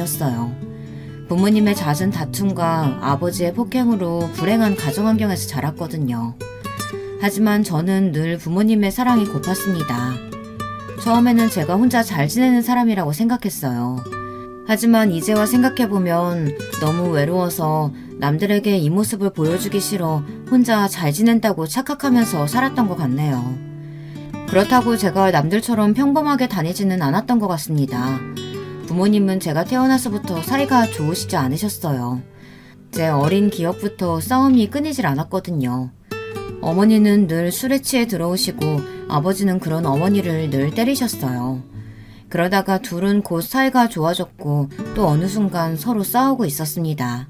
아니었어요. 부모님의 잦은 다툼과 아버지의 폭행으로 불행한 가정 환경에서 자랐거든요. 하지만 저는 늘 부모님의 사랑이 고팠습니다. 처음에는 제가 혼자 잘 지내는 사람이라고 생각했어요. 하지만 이제와 생각해보면 너무 외로워서 남들에게 이 모습을 보여주기 싫어 혼자 잘 지낸다고 착각하면서 살았던 것 같네요. 그렇다고 제가 남들처럼 평범하게 다니지는 않았던 것 같습니다. 부모님은 제가 태어나서부터 사이가 좋으시지 않으셨어요. 제 어린 기억부터 싸움이 끊이질 않았거든요. 어머니는 늘 술에 취해 들어오시고 아버지는 그런 어머니를 늘 때리셨어요. 그러다가 둘은 곧 사이가 좋아졌고 또 어느 순간 서로 싸우고 있었습니다.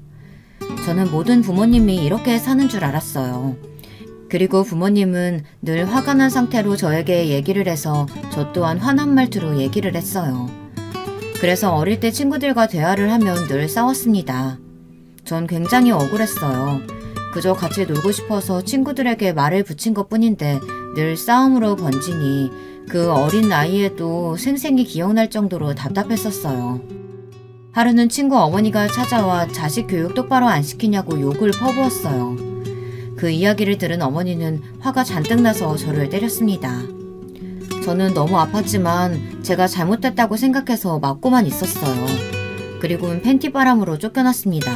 저는 모든 부모님이 이렇게 사는 줄 알았어요. 그리고 부모님은 늘 화가 난 상태로 저에게 얘기를 해서 저 또한 화난 말투로 얘기를 했어요. 그래서 어릴 때 친구들과 대화를 하면 늘 싸웠습니다. 전 굉장히 억울했어요. 그저 같이 놀고 싶어서 친구들에게 말을 붙인 것뿐인데 늘 싸움으로 번지니 그 어린 나이에도 생생히 기억날 정도로 답답했었어요. 하루는 친구 어머니가 찾아와 자식 교육 똑바로 안 시키냐고 욕을 퍼부었어요. 그 이야기를 들은 어머니는 화가 잔뜩 나서 저를 때렸습니다. 저는 너무 아팠지만 제가 잘못됐다고 생각해서 맞고만 있었어요. 그리고는 팬티바람으로 쫓겨났습니다.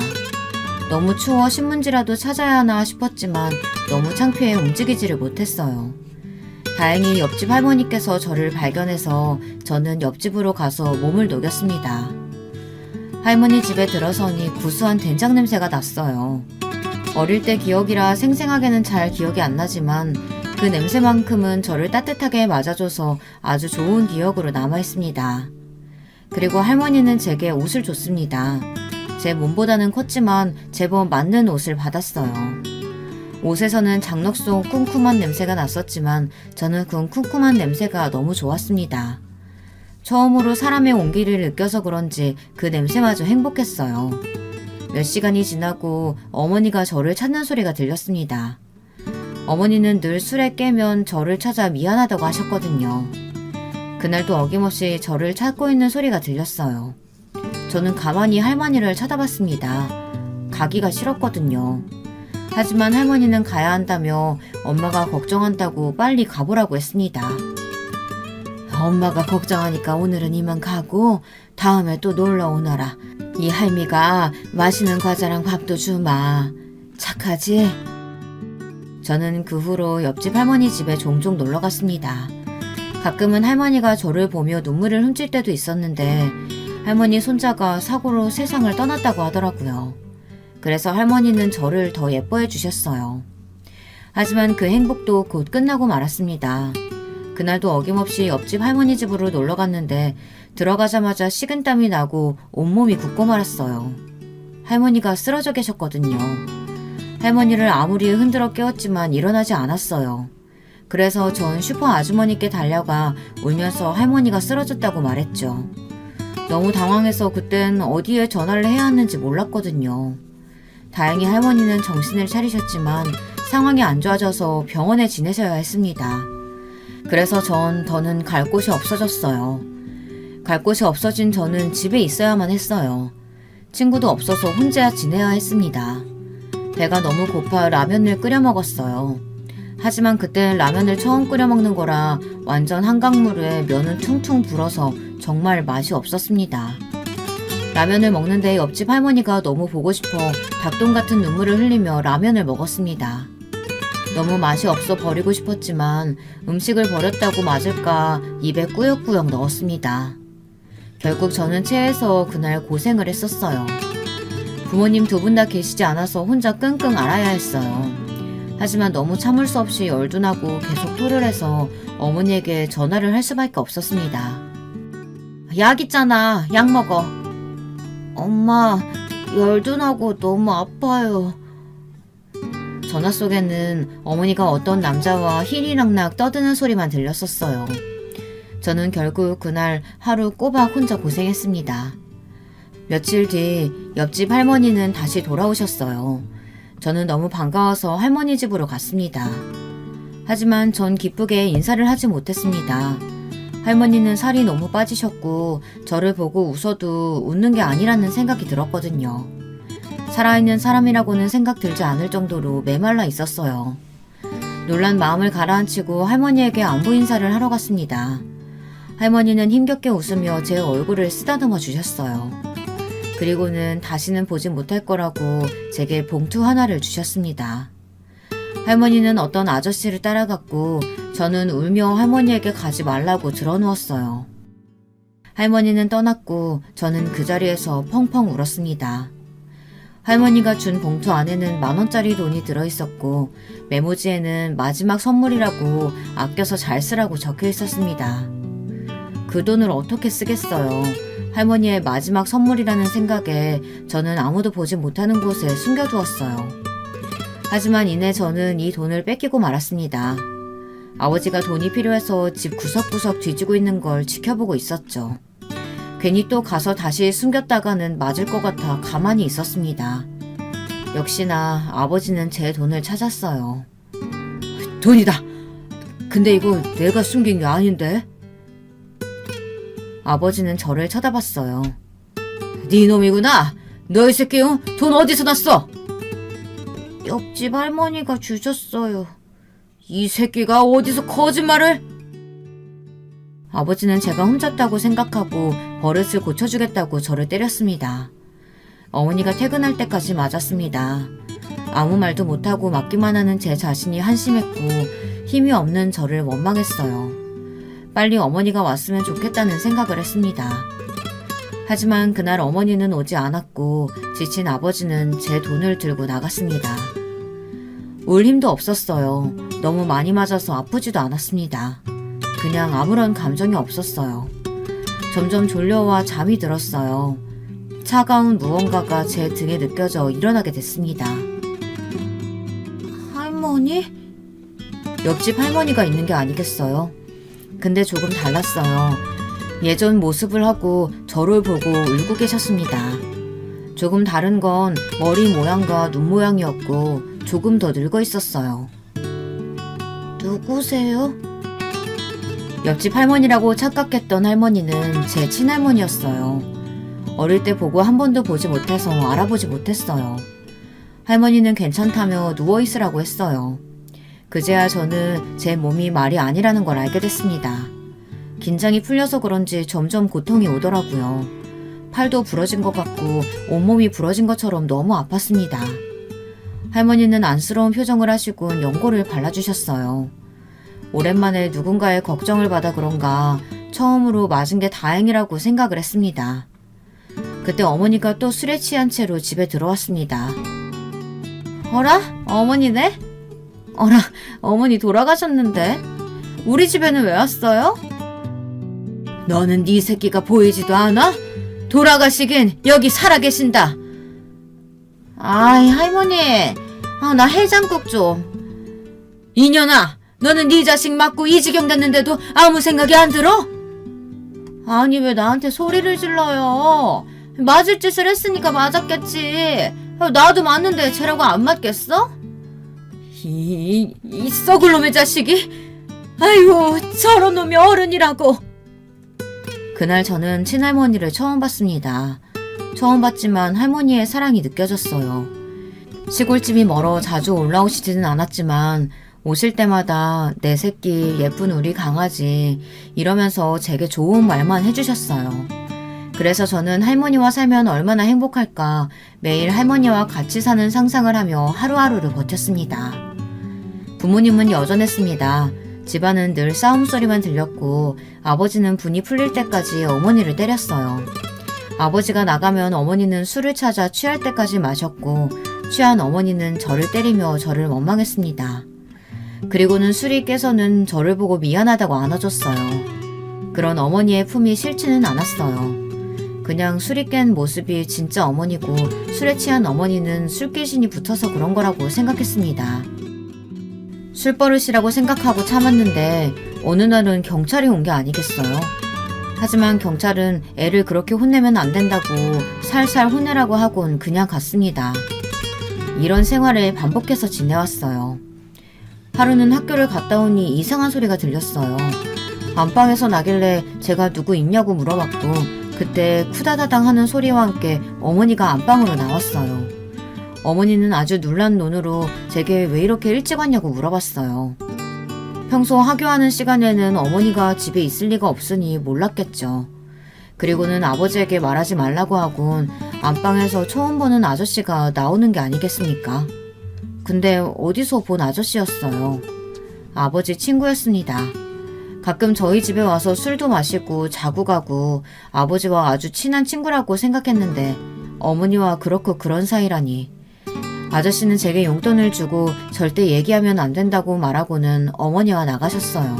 너무 추워 신문지라도 찾아야 하나 싶었지만 너무 창피해 움직이지를 못했어요. 다행히 옆집 할머니께서 저를 발견해서 저는 옆집으로 가서 몸을 녹였습니다. 할머니 집에 들어서니 구수한 된장 냄새가 났어요. 어릴 때 기억이라 생생하게는 잘 기억이 안 나지만 그 냄새만큼은 저를 따뜻하게 맞아줘서 아주 좋은 기억으로 남아있습니다. 그리고 할머니는 제게 옷을 줬습니다. 제 몸보다는 컸지만 제법 맞는 옷을 받았어요. 옷에서는 장럭 속 쿰쿰한 냄새가 났었지만 저는 그 쿰쿰한 냄새가 너무 좋았습니다. 처음으로 사람의 온기를 느껴서 그런지 그 냄새마저 행복했어요. 몇 시간이 지나고 어머니가 저를 찾는 소리가 들렸습니다. 어머니는 늘 술에 깨면 저를 찾아 미안하다고 하셨거든요. 그날도 어김없이 저를 찾고 있는 소리가 들렸어요. 저는 가만히 할머니를 쳐다봤습니다. 가기가 싫었거든요. 하지만 할머니는 가야 한다며 엄마가 걱정한다고 빨리 가보라고 했습니다. 엄마가 걱정하니까 오늘은 이만 가고 다음에 또 놀러 오너라. 이 할미가 맛있는 과자랑 밥도 주마. 착하지? 저는 그 후로 옆집 할머니 집에 종종 놀러 갔습니다. 가끔은 할머니가 저를 보며 눈물을 훔칠 때도 있었는데 할머니 손자가 사고로 세상을 떠났다고 하더라고요. 그래서 할머니는 저를 더 예뻐해 주셨어요. 하지만 그 행복도 곧 끝나고 말았습니다. 그날도 어김없이 옆집 할머니 집으로 놀러 갔는데 들어가자마자 식은땀이 나고 온몸이 붓고 말았어요. 할머니가 쓰러져 계셨거든요. 할머니를 아무리 흔들어 깨웠지만 일어나지 않았어요. 그래서 전 슈퍼 아주머니께 달려가 울면서 할머니가 쓰러졌다고 말했죠. 너무 당황해서 그땐 어디에 전화를 해야 하는지 몰랐거든요. 다행히 할머니는 정신을 차리셨지만 상황이 안 좋아져서 병원에 지내셔야 했습니다. 그래서 전 더는 갈 곳이 없어졌어요. 갈 곳이 없어진 저는 집에 있어야만 했어요. 친구도 없어서 혼자 지내야 했습니다. 배가 너무 고파 라면을 끓여 먹었어요. 하지만 그때 라면을 처음 끓여 먹는 거라 완전 한강물에 면은 퉁퉁 불어서 정말 맛이 없었습니다. 라면을 먹는데 옆집 할머니가 너무 보고 싶어 닭똥 같은 눈물을 흘리며 라면을 먹었습니다. 너무 맛이 없어 버리고 싶었지만 음식을 버렸다고 맞을까 입에 꾸역꾸역 넣었습니다. 결국 저는 체해서 그날 고생을 했었어요. 부모님 두 분 다 계시지 않아서 혼자 끙끙 앓아야 했어요. 하지만 너무 참을 수 없이 열도 나고 계속 토를 해서 어머니에게 전화를 할 수밖에 없었습니다. 약 있잖아. 약 먹어. 엄마, 열도 나고 너무 아파요. 전화 속에는 어머니가 어떤 남자와 희리낙낙 떠드는 소리만 들렸었어요. 저는 결국 그날 하루 꼬박 혼자 고생했습니다. 며칠 뒤 옆집 할머니는 다시 돌아오셨어요. 저는 너무 반가워서 할머니 집으로 갔습니다. 하지만 전 기쁘게 인사를 하지 못했습니다. 할머니는 살이 너무 빠지셨고 저를 보고 웃어도 웃는 게 아니라는 생각이 들었거든요. 살아있는 사람이라고는 생각 들지 않을 정도로 메말라 있었어요. 놀란 마음을 가라앉히고 할머니에게 안부 인사를 하러 갔습니다. 할머니는 힘겹게 웃으며 제 얼굴을 쓰다듬어 주셨어요. 그리고는 다시는 보지 못할 거라고 제게 봉투 하나를 주셨습니다. 할머니는 어떤 아저씨를 따라갔고 저는 울며 할머니에게 가지 말라고 드러누웠어요. 할머니는 떠났고 저는 그 자리에서 펑펑 울었습니다. 할머니가 준 봉투 안에는 10,000원짜리 돈이 들어있었고 메모지에는 마지막 선물이라고 아껴서 잘 쓰라고 적혀 있었습니다. 그 돈을 어떻게 쓰겠어요. 할머니의 마지막 선물이라는 생각에 저는 아무도 보지 못하는 곳에 숨겨두었어요. 하지만 이내 저는 이 돈을 뺏기고 말았습니다. 아버지가 돈이 필요해서 집 구석구석 뒤지고 있는 걸 지켜보고 있었죠. 괜히 또 가서 다시 숨겼다가는 맞을 것 같아 가만히 있었습니다. 역시나 아버지는 제 돈을 찾았어요. 돈이다! 근데 이거 내가 숨긴 게 아닌데? 아버지는 저를 쳐다봤어요. 네 놈이구나! 너 이 새끼 돈 어디서 났어? 옆집 할머니가 주셨어요. 이 새끼가 어디서 거짓말을? 아버지는 제가 훔쳤다고 생각하고 버릇을 고쳐주겠다고 저를 때렸습니다. 어머니가 퇴근할 때까지 맞았습니다. 아무 말도 못하고 맞기만 하는 제 자신이 한심했고 힘이 없는 저를 원망했어요. 빨리 어머니가 왔으면 좋겠다는 생각을 했습니다. 하지만 그날 어머니는 오지 않았고 지친 아버지는 제 돈을 들고 나갔습니다. 울 힘도 없었어요. 너무 많이 맞아서 아프지도 않았습니다. 그냥 아무런 감정이 없었어요. 점점 졸려와 잠이 들었어요. 차가운 무언가가 제 등에 느껴져 일어나게 됐습니다. 할머니? 옆집 할머니가 있는 게 아니겠어요? 근데 조금 달랐어요. 예전 모습을 하고 저를 보고 울고 계셨습니다. 조금 다른 건 머리 모양과 눈 모양이었고 조금 더 늙어 있었어요. 누구세요? 옆집 할머니라고 착각했던 할머니는 제 친할머니였어요. 어릴 때 보고 한 번도 보지 못해서 알아보지 못했어요. 할머니는 괜찮다며 누워있으라고 했어요. 그제야 저는 제 몸이 말이 아니라는 걸 알게 됐습니다. 긴장이 풀려서 그런지 점점 고통이 오더라고요. 팔도 부러진 것 같고 온몸이 부러진 것처럼 너무 아팠습니다. 할머니는 안쓰러운 표정을 하시곤 연고를 발라주셨어요. 오랜만에 누군가의 걱정을 받아 그런가 처음으로 맞은 게 다행이라고 생각을 했습니다. 그때 어머니가 또 술에 취한 채로 집에 들어왔습니다. 어라? 어머니네? 어라, 어머니 돌아가셨는데? 우리 집에는 왜 왔어요? 너는 네 새끼가 보이지도 않아? 돌아가시긴 여기 살아계신다. 아이 할머니, 나 해장국 좀. 이년아, 너는 네 자식 맞고 이 지경 됐는데도 아무 생각이 안 들어? 아니 왜 나한테 소리를 질러요? 맞을 짓을 했으니까 맞았겠지. 나도 맞는데 쟤라고 안 맞겠어? 이 썩을 놈의 자식이? 아이고 저런 놈이 어른이라고. 그날 저는 친할머니를 처음 봤습니다. 처음 봤지만 할머니의 사랑이 느껴졌어요. 시골집이 멀어 자주 올라오시지는 않았지만 오실 때마다 내 새끼, 예쁜 우리 강아지 이러면서 제게 좋은 말만 해주셨어요. 그래서 저는 할머니와 살면 얼마나 행복할까 매일 할머니와 같이 사는 상상을 하며 하루하루를 버텼습니다. 부모님은 여전했습니다. 집안은 늘 싸움 소리만 들렸고 아버지는 분이 풀릴 때까지 어머니를 때렸어요. 아버지가 나가면 어머니는 술을 찾아 취할 때까지 마셨고 취한 어머니는 저를 때리며 저를 원망했습니다. 그리고는 술이 깨서는 저를 보고 미안하다고 안아줬어요. 그런 어머니의 품이 싫지는 않았어요. 그냥 술이 깬 모습이 진짜 어머니고 술에 취한 어머니는 술귀신이 붙어서 그런 거라고 생각했습니다. 술버릇이라고 생각하고 참았는데 어느 날은 경찰이 온 게 아니겠어요. 하지만 경찰은 애를 그렇게 혼내면 안 된다고 살살 혼내라고 하곤 그냥 갔습니다. 이런 생활을 반복해서 지내왔어요. 하루는 학교를 갔다 오니 이상한 소리가 들렸어요. 안방에서 나길래 제가 누구 있냐고 물어봤고 그때 쿠다다당 하는 소리와 함께 어머니가 안방으로 나왔어요. 어머니는 아주 놀란 눈으로 제게 왜 이렇게 일찍 왔냐고 물어봤어요. 평소 하교하는 시간에는 어머니가 집에 있을 리가 없으니 몰랐겠죠. 그리고는 아버지에게 말하지 말라고 하곤 안방에서 처음 보는 아저씨가 나오는 게 아니겠습니까? 근데 어디서 본 아저씨였어요. 아버지 친구였습니다. 가끔 저희 집에 와서 술도 마시고 자고 가고 아버지와 아주 친한 친구라고 생각했는데 어머니와 그렇고 그런 사이라니. 아저씨는 제게 용돈을 주고 절대 얘기하면 안 된다고 말하고는 어머니와 나가셨어요.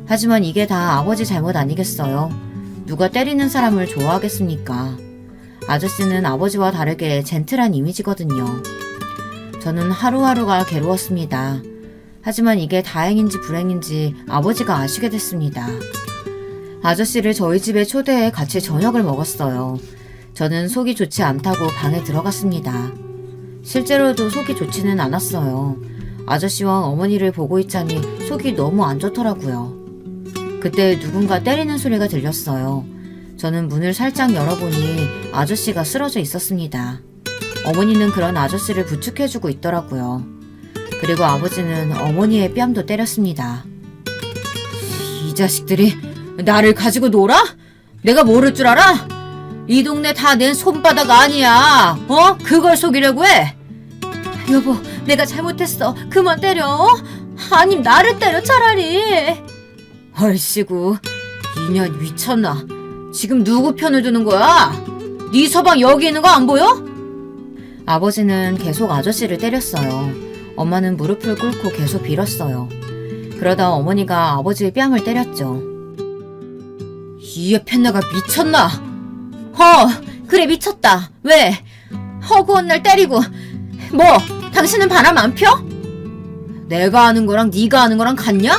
하지만 이게 다 아버지 잘못 아니겠어요? 누가 때리는 사람을 좋아하겠습니까? 아저씨는 아버지와 다르게 젠틀한 이미지거든요. 저는 하루하루가 괴로웠습니다. 하지만 이게 다행인지 불행인지 아버지가 아시게 됐습니다. 아저씨를 저희 집에 초대해 같이 저녁을 먹었어요. 저는 속이 좋지 않다고 방에 들어갔습니다. 실제로도 속이 좋지는 않았어요. 아저씨와 어머니를 보고 있자니 속이 너무 안 좋더라고요. 그때 누군가 때리는 소리가 들렸어요. 저는 문을 살짝 열어보니 아저씨가 쓰러져 있었습니다. 어머니는 그런 아저씨를 부축해주고 있더라고요. 그리고 아버지는 어머니의 뺨도 때렸습니다. 이 자식들이 나를 가지고 놀아? 내가 모를 줄 알아? 이 동네 다 내 손바닥 아니야. 그걸 속이려고 해? 여보, 내가 잘못했어. 그만 때려. 아님 나를 때려 차라리. 얼씨구, 이년 미쳤나? 지금 누구 편을 드는 거야? 네 서방 여기 있는 거 안 보여? 아버지는 계속 아저씨를 때렸어요. 엄마는 무릎을 꿇고 계속 빌었어요. 그러다 어머니가 아버지의 뺨을 때렸죠. 이 펜나가 미쳤나? 그래 미쳤다. 왜? 허구한 날 때리고 뭐 당신은 바람 안 펴? 내가 아는 거랑 네가 아는 거랑 같냐?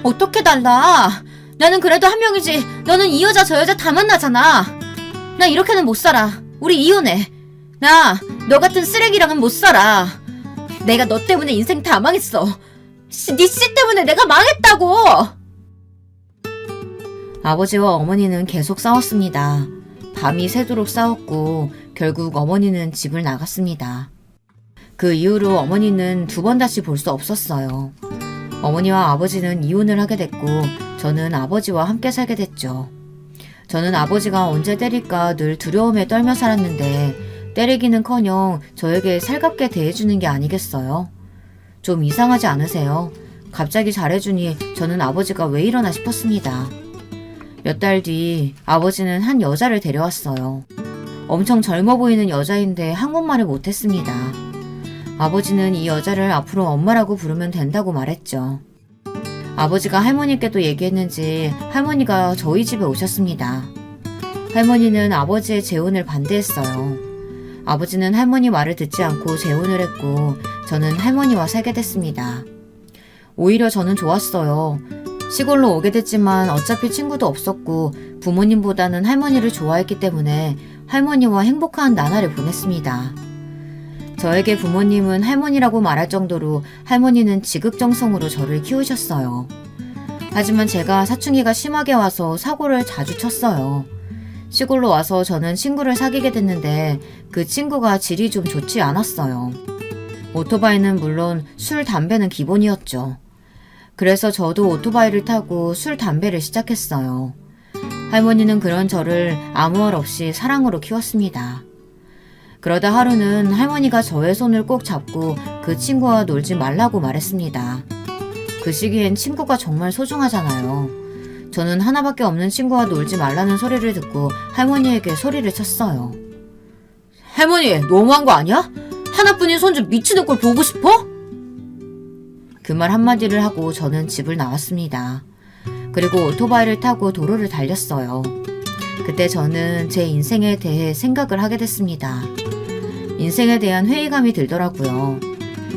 어떻게 달라? 나는 그래도 한 명이지. 너는 이 여자 저 여자 다 만나잖아. 나 이렇게는 못 살아. 우리 이혼해. 나 너 같은 쓰레기랑은 못 살아. 내가 너 때문에 인생 다 망했어. 네 씨 때문에 내가 망했다고. 아버지와 어머니는 계속 싸웠습니다. 밤이 새도록 싸웠고 결국 어머니는 집을 나갔습니다. 그 이후로 어머니는 두 번 다시 볼 수 없었어요. 어머니와 아버지는 이혼을 하게 됐고 저는 아버지와 함께 살게 됐죠. 저는 아버지가 언제 때릴까 늘 두려움에 떨며 살았는데 때리기는커녕 저에게 살갑게 대해주는 게 아니겠어요? 좀 이상하지 않으세요? 갑자기 잘해주니 저는 아버지가 왜 이러나 싶었습니다. 몇 달 뒤 아버지는 한 여자를 데려왔어요. 엄청 젊어 보이는 여자인데 한국말을 못했습니다. 아버지는 이 여자를 앞으로 엄마라고 부르면 된다고 말했죠. 아버지가 할머니께도 얘기했는지 할머니가 저희 집에 오셨습니다. 할머니는 아버지의 재혼을 반대했어요. 아버지는 할머니 말을 듣지 않고 재혼을 했고 저는 할머니와 살게 됐습니다. 오히려 저는 좋았어요. 시골로 오게 됐지만 어차피 친구도 없었고 부모님보다는 할머니를 좋아했기 때문에 할머니와 행복한 나날을 보냈습니다. 저에게 부모님은 할머니라고 말할 정도로 할머니는 지극정성으로 저를 키우셨어요. 하지만 제가 사춘기가 심하게 와서 사고를 자주 쳤어요. 시골로 와서 저는 친구를 사귀게 됐는데 그 친구가 질이 좀 좋지 않았어요. 오토바이는 물론 술, 담배는 기본이었죠. 그래서 저도 오토바이를 타고 술, 담배를 시작했어요. 할머니는 그런 저를 아무 말 없이 사랑으로 키웠습니다. 그러다 하루는 할머니가 저의 손을 꼭 잡고 그 친구와 놀지 말라고 말했습니다. 그 시기엔 친구가 정말 소중하잖아요. 저는 하나밖에 없는 친구와 놀지 말라는 소리를 듣고 할머니에게 소리를 쳤어요. 할머니, 너무한 거 아니야? 하나뿐인 손주 미치는 꼴 보고 싶어? 그 말 한마디를 하고 저는 집을 나왔습니다. 그리고 오토바이를 타고 도로를 달렸어요. 그때 저는 제 인생에 대해 생각을 하게 됐습니다. 인생에 대한 회의감이 들더라고요.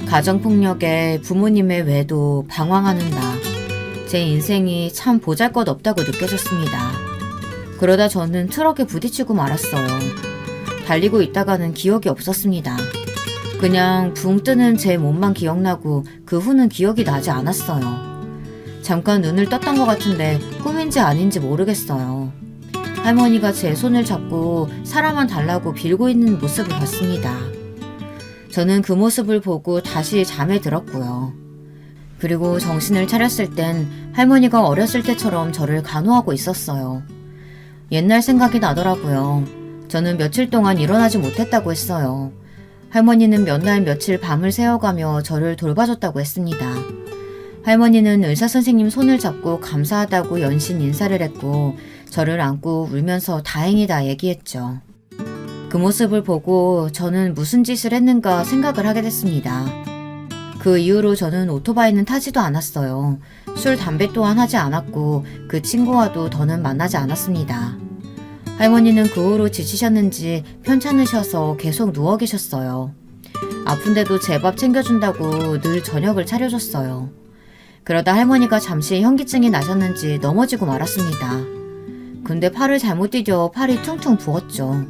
가정폭력에 부모님의 외도, 방황하는 나. 제 인생이 참 보잘것없다고 느껴졌습니다. 그러다 저는 트럭에 부딪히고 말았어요. 달리고 있다가는 기억이 없었습니다. 그냥 붕 뜨는 제 몸만 기억나고 그 후는 기억이 나지 않았어요. 잠깐 눈을 떴던 것 같은데 꿈인지 아닌지 모르겠어요. 할머니가 제 손을 잡고 사람만 달라고 빌고 있는 모습을 봤습니다. 저는 그 모습을 보고 다시 잠에 들었고요. 그리고 정신을 차렸을 땐 할머니가 어렸을 때처럼 저를 간호하고 있었어요. 옛날 생각이 나더라고요. 저는 며칠 동안 일어나지 못했다고 했어요. 할머니는 몇 날 며칠 밤을 새워가며 저를 돌봐줬다고 했습니다. 할머니는 의사선생님 손을 잡고 감사하다고 연신 인사를 했고 저를 안고 울면서 다행이다 얘기했죠. 그 모습을 보고 저는 무슨 짓을 했는가 생각을 하게 됐습니다. 그 이후로 저는 오토바이는 타지도 않았어요. 술, 담배 또한 하지 않았고 그 친구와도 더는 만나지 않았습니다. 할머니는 그 후로 지치셨는지 편찮으셔서 계속 누워 계셨어요. 아픈데도 제 밥 챙겨준다고 늘 저녁을 차려줬어요. 그러다 할머니가 잠시 현기증이 나셨는지 넘어지고 말았습니다. 근데 팔을 잘못 디뎌 팔이 퉁퉁 부었죠.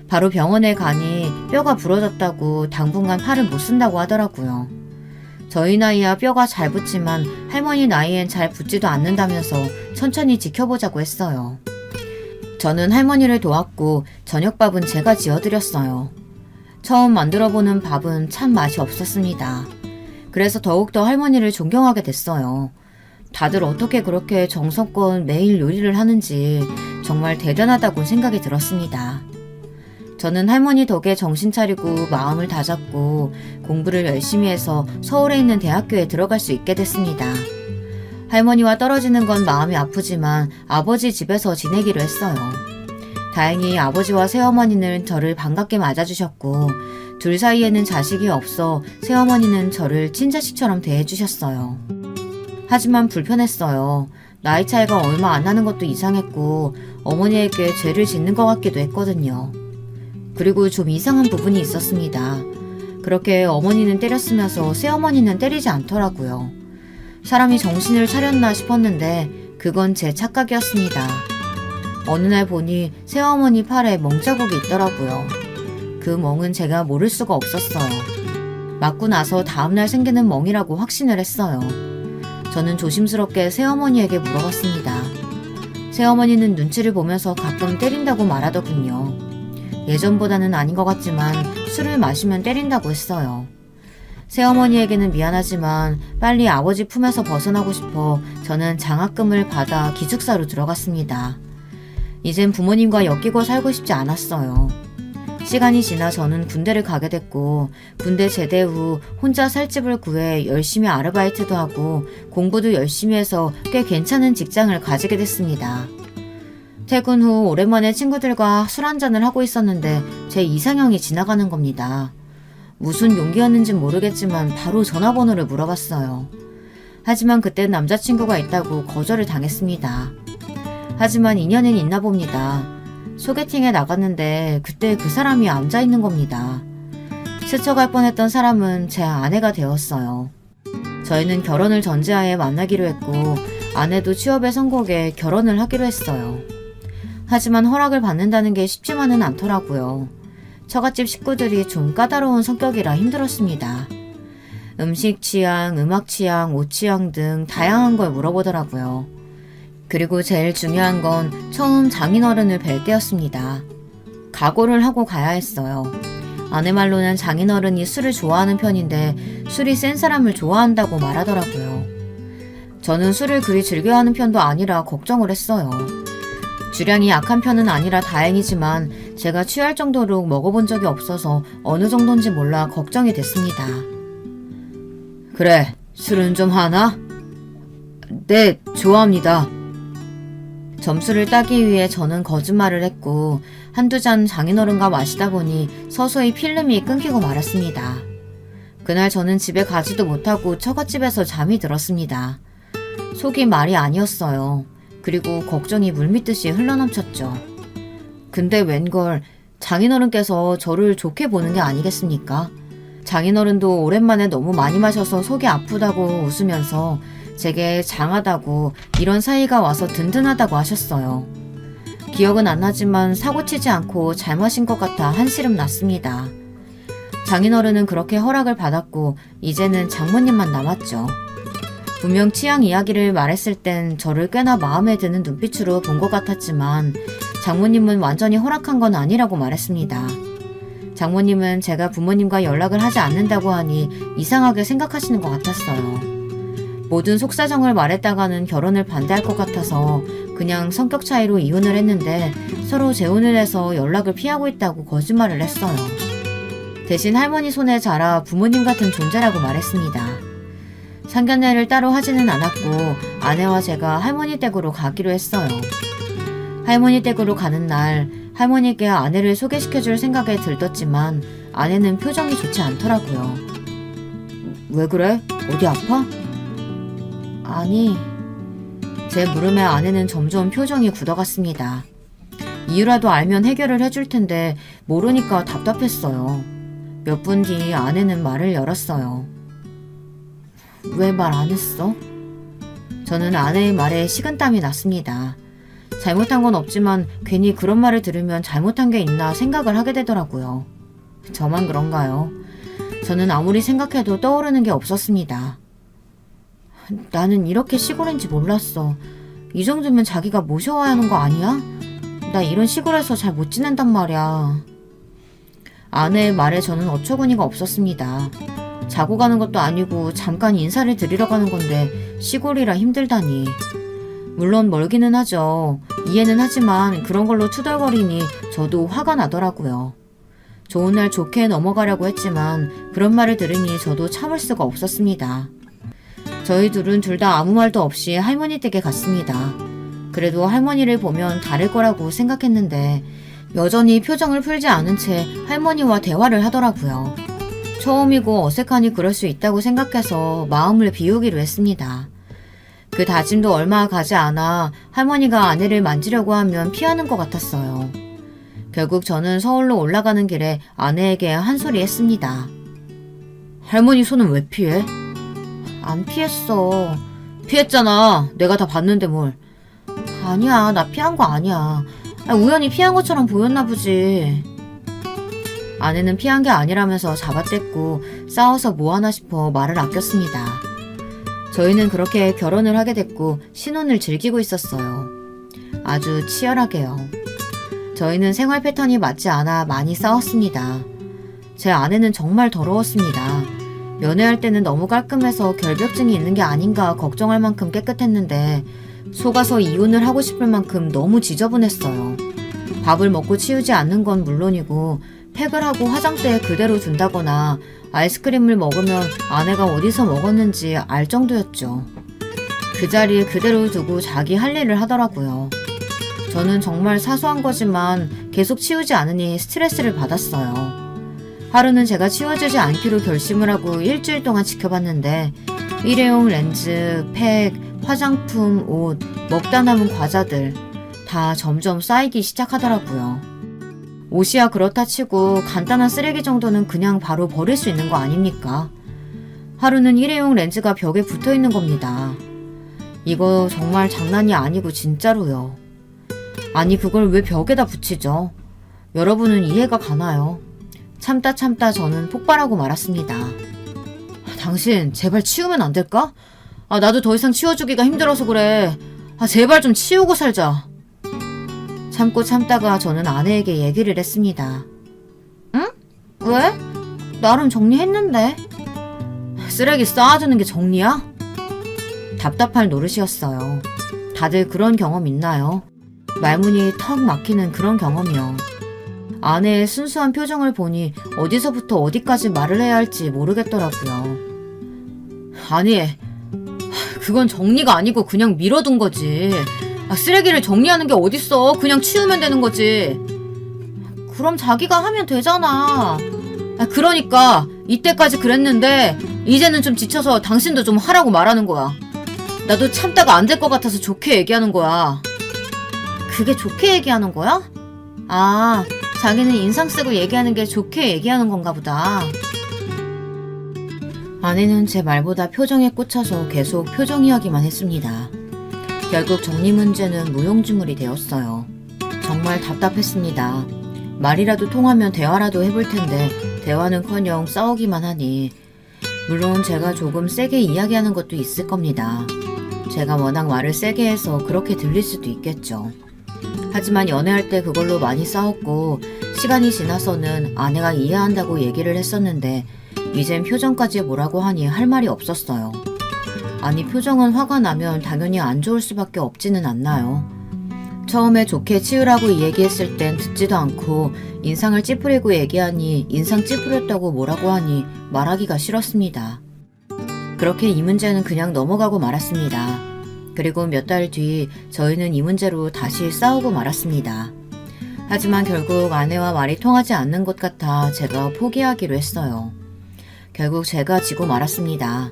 바로 병원에 가니 뼈가 부러졌다고 당분간 팔을 못 쓴다고 하더라고요. 저희 나이야 뼈가 잘 붙지만 할머니 나이엔 잘 붙지도 않는다면서 천천히 지켜보자고 했어요. 저는 할머니를 도왔고 저녁밥은 제가 지어드렸어요. 처음 만들어보는 밥은 참 맛이 없었습니다. 그래서 더욱더 할머니를 존경하게 됐어요. 다들 어떻게 그렇게 정성껏 매일 요리를 하는지 정말 대단하다고 생각이 들었습니다. 저는 할머니 덕에 정신 차리고 마음을 다잡고 공부를 열심히 해서 서울에 있는 대학교에 들어갈 수 있게 됐습니다. 할머니와 떨어지는 건 마음이 아프지만 아버지 집에서 지내기로 했어요. 다행히 아버지와 새어머니는 저를 반갑게 맞아주셨고 둘 사이에는 자식이 없어 새어머니는 저를 친자식처럼 대해주셨어요. 하지만 불편했어요. 나이 차이가 얼마 안 나는 것도 이상했고 어머니에게 죄를 짓는 것 같기도 했거든요. 그리고 좀 이상한 부분이 있었습니다. 그렇게 어머니는 때렸으면서 새어머니는 때리지 않더라고요. 사람이 정신을 차렸나 싶었는데 그건 제 착각이었습니다. 어느 날 보니 새어머니 팔에 멍자국이 있더라고요. 그 멍은 제가 모를 수가 없었어요. 맞고 나서 다음날 생기는 멍이라고 확신을 했어요. 저는 조심스럽게 새어머니에게 물어봤습니다. 새어머니는 눈치를 보면서 가끔 때린다고 말하더군요. 예전보다는 아닌 것 같지만 술을 마시면 때린다고 했어요. 새어머니에게는 미안하지만 빨리 아버지 품에서 벗어나고 싶어 저는 장학금을 받아 기숙사로 들어갔습니다. 이젠 부모님과 엮이고 살고 싶지 않았어요. 시간이 지나 저는 군대를 가게 됐고 군대 제대 후 혼자 살 집을 구해 열심히 아르바이트도 하고 공부도 열심히 해서 꽤 괜찮은 직장을 가지게 됐습니다. 퇴근 후 오랜만에 친구들과 술 한잔을 하고 있었는데 제 이상형이 지나가는 겁니다. 무슨 용기였는진 모르겠지만 바로 전화번호를 물어봤어요. 하지만 그땐 남자친구가 있다고 거절을 당했습니다. 하지만 인연은 있나 봅니다. 소개팅에 나갔는데 그때 그 사람이 앉아있는 겁니다. 스쳐갈 뻔했던 사람은 제 아내가 되었어요. 저희는 결혼을 전제하에 만나기로 했고 아내도 취업에 성공해 결혼을 하기로 했어요. 하지만 허락을 받는다는 게 쉽지만은 않더라고요. 처갓집 식구들이 좀 까다로운 성격이라 힘들었습니다. 음식 취향, 음악 취향, 옷 취향 등 다양한 걸 물어보더라고요. 그리고 제일 중요한 건 처음 장인어른을 뵐 때였습니다. 각오를 하고 가야 했어요. 아내 말로는 장인어른이 술을 좋아하는 편인데 술이 센 사람을 좋아한다고 말하더라고요. 저는 술을 그리 즐겨하는 편도 아니라 걱정을 했어요. 주량이 약한 편은 아니라 다행이지만 제가 취할 정도로 먹어본 적이 없어서 어느 정도인지 몰라 걱정이 됐습니다. 그래, 술은 좀 하나? 네, 좋아합니다. 점수를 따기 위해 저는 거짓말을 했고 한두 잔 장인어른과 마시다 보니 서서히 필름이 끊기고 말았습니다. 그날 저는 집에 가지도 못하고 처갓집에서 잠이 들었습니다. 속이 말이 아니었어요. 그리고 걱정이 물밀듯이 흘러넘쳤죠. 근데 웬걸 장인어른께서 저를 좋게 보는 게 아니겠습니까? 장인어른도 오랜만에 너무 많이 마셔서 속이 아프다고 웃으면서 제게 장하다고 이런 사이가 와서 든든하다고 하셨어요. 기억은 안 나지만 사고치지 않고 잘 마신 것 같아 한시름 났습니다. 장인어른은 그렇게 허락을 받았고 이제는 장모님만 남았죠. 분명 취향 이야기를 말했을 땐 저를 꽤나 마음에 드는 눈빛으로 본 것 같았지만 장모님은 완전히 허락한 건 아니라고 말했습니다. 장모님은 제가 부모님과 연락을 하지 않는다고 하니 이상하게 생각하시는 것 같았어요. 모든 속사정을 말했다가는 결혼을 반대할 것 같아서 그냥 성격 차이로 이혼을 했는데 서로 재혼을 해서 연락을 피하고 있다고 거짓말을 했어요. 대신 할머니 손에 자라 부모님 같은 존재라고 말했습니다. 상견례를 따로 하지는 않았고 아내와 제가 할머니 댁으로 가기로 했어요. 할머니 댁으로 가는 날 할머니께 아내를 소개시켜줄 생각에 들떴지만 아내는 표정이 좋지 않더라고요. 왜 그래? 어디 아파? 아니, 제 물음에 아내는 점점 표정이 굳어갔습니다. 이유라도 알면 해결을 해줄 텐데 모르니까 답답했어요. 몇 분 뒤 아내는 말을 열었어요. 왜 말 안 했어? 저는 아내의 말에 식은땀이 났습니다. 잘못한 건 없지만 괜히 그런 말을 들으면 잘못한 게 있나 생각을 하게 되더라고요. 저만 그런가요? 저는 아무리 생각해도 떠오르는 게 없었습니다. 나는 이렇게 시골인지 몰랐어. 이 정도면 자기가 모셔와야 하는 거 아니야? 나 이런 시골에서 잘 못 지낸단 말이야. 아내의 말에 저는 어처구니가 없었습니다. 자고 가는 것도 아니고 잠깐 인사를 드리러 가는 건데 시골이라 힘들다니. 물론 멀기는 하죠. 이해는 하지만 그런 걸로 투덜거리니 저도 화가 나더라고요. 좋은 날 좋게 넘어가려고 했지만 그런 말을 들으니 저도 참을 수가 없었습니다. 저희 둘은 둘 다 아무 말도 없이 할머니 댁에 갔습니다. 그래도 할머니를 보면 다를 거라고 생각했는데 여전히 표정을 풀지 않은 채 할머니와 대화를 하더라고요. 처음이고 어색하니 그럴 수 있다고 생각해서 마음을 비우기로 했습니다. 그 다짐도 얼마 가지 않아 할머니가 아내를 만지려고 하면 피하는 것 같았어요. 결국 저는 서울로 올라가는 길에 아내에게 한 소리 했습니다. 할머니 손은 왜 피해? 안 피했어. 피했잖아. 내가 다 봤는데 뭘. 아니야, 나 피한 거 아니야. 우연히 피한 것처럼 보였나 보지. 아내는 피한 게 아니라면서 잡아댔고 싸워서 뭐하나 싶어 말을 아꼈습니다. 저희는 그렇게 결혼을 하게 됐고 신혼을 즐기고 있었어요. 아주 치열하게요. 저희는 생활 패턴이 맞지 않아 많이 싸웠습니다. 제 아내는 정말 더러웠습니다. 연애할 때는 너무 깔끔해서 결벽증이 있는 게 아닌가 걱정할 만큼 깨끗했는데 속아서 이혼을 하고 싶을 만큼 너무 지저분했어요. 밥을 먹고 치우지 않는 건 물론이고 팩을 하고 화장대에 그대로 둔다거나 아이스크림을 먹으면 아내가 어디서 먹었는지 알 정도였죠. 그 자리에 그대로 두고 자기 할 일을 하더라고요. 저는 정말 사소한 거지만 계속 치우지 않으니 스트레스를 받았어요. 하루는 제가 치워주지 않기로 결심을 하고 일주일 동안 지켜봤는데 일회용 렌즈, 팩, 화장품, 옷, 먹다 남은 과자들 다 점점 쌓이기 시작하더라고요. 옷이야 그렇다 치고 간단한 쓰레기 정도는 그냥 바로 버릴 수 있는 거 아닙니까? 하루는 일회용 렌즈가 벽에 붙어 있는 겁니다. 이거 정말 장난이 아니고 진짜로요. 아니 그걸 왜 벽에다 붙이죠? 여러분은 이해가 가나요? 참다 저는 폭발하고 말았습니다. 당신 제발 치우면 안 될까? 나도 더 이상 치워주기가 힘들어서 그래. 제발 좀 치우고 살자. 참고 참다가 저는 아내에게 얘기를 했습니다. 응? 왜? 나름 정리했는데. 쓰레기 쌓아두는 게 정리야? 답답할 노릇이었어요. 다들 그런 경험 있나요? 말문이 턱 막히는 그런 경험이요. 아내의 순수한 표정을 보니 어디서부터 어디까지 말을 해야 할지 모르겠더라고요. 아니, 그건 정리가 아니고 그냥 밀어둔 거지. 쓰레기를 정리하는 게 어딨어. 그냥 치우면 되는 거지. 그럼 자기가 하면 되잖아. 그러니까 이때까지 그랬는데 이제는 좀 지쳐서 당신도 좀 하라고 말하는 거야. 나도 참다가 안 될 것 같아서 좋게 얘기하는 거야. 그게 좋게 얘기하는 거야? 자기는 인상 쓰고 얘기하는 게 좋게 얘기하는 건가 보다. 아내는 제 말보다 표정에 꽂혀서 계속 표정 이야기만 했습니다. 결국 정리 문제는 무용지물이 되었어요. 정말 답답했습니다. 말이라도 통하면 대화라도 해볼 텐데 대화는커녕 싸우기만 하니 물론 제가 조금 세게 이야기하는 것도 있을 겁니다. 제가 워낙 말을 세게 해서 그렇게 들릴 수도 있겠죠. 하지만 연애할 때 그걸로 많이 싸웠고 시간이 지나서는 아내가 이해한다고 얘기를 했었는데 이젠 표정까지 뭐라고 하니 할 말이 없었어요. 아니 표정은 화가 나면 당연히 안 좋을 수밖에 없지는 않나요? 처음에 좋게 치우라고 얘기했을 땐 듣지도 않고 인상을 찌푸리고 얘기하니 인상 찌푸렸다고 뭐라고 하니 말하기가 싫었습니다. 그렇게 이 문제는 그냥 넘어가고 말았습니다. 그리고 몇 달 뒤 저희는 이 문제로 다시 싸우고 말았습니다. 하지만 결국 아내와 말이 통하지 않는 것 같아 제가 포기하기로 했어요. 결국 제가 지고 말았습니다.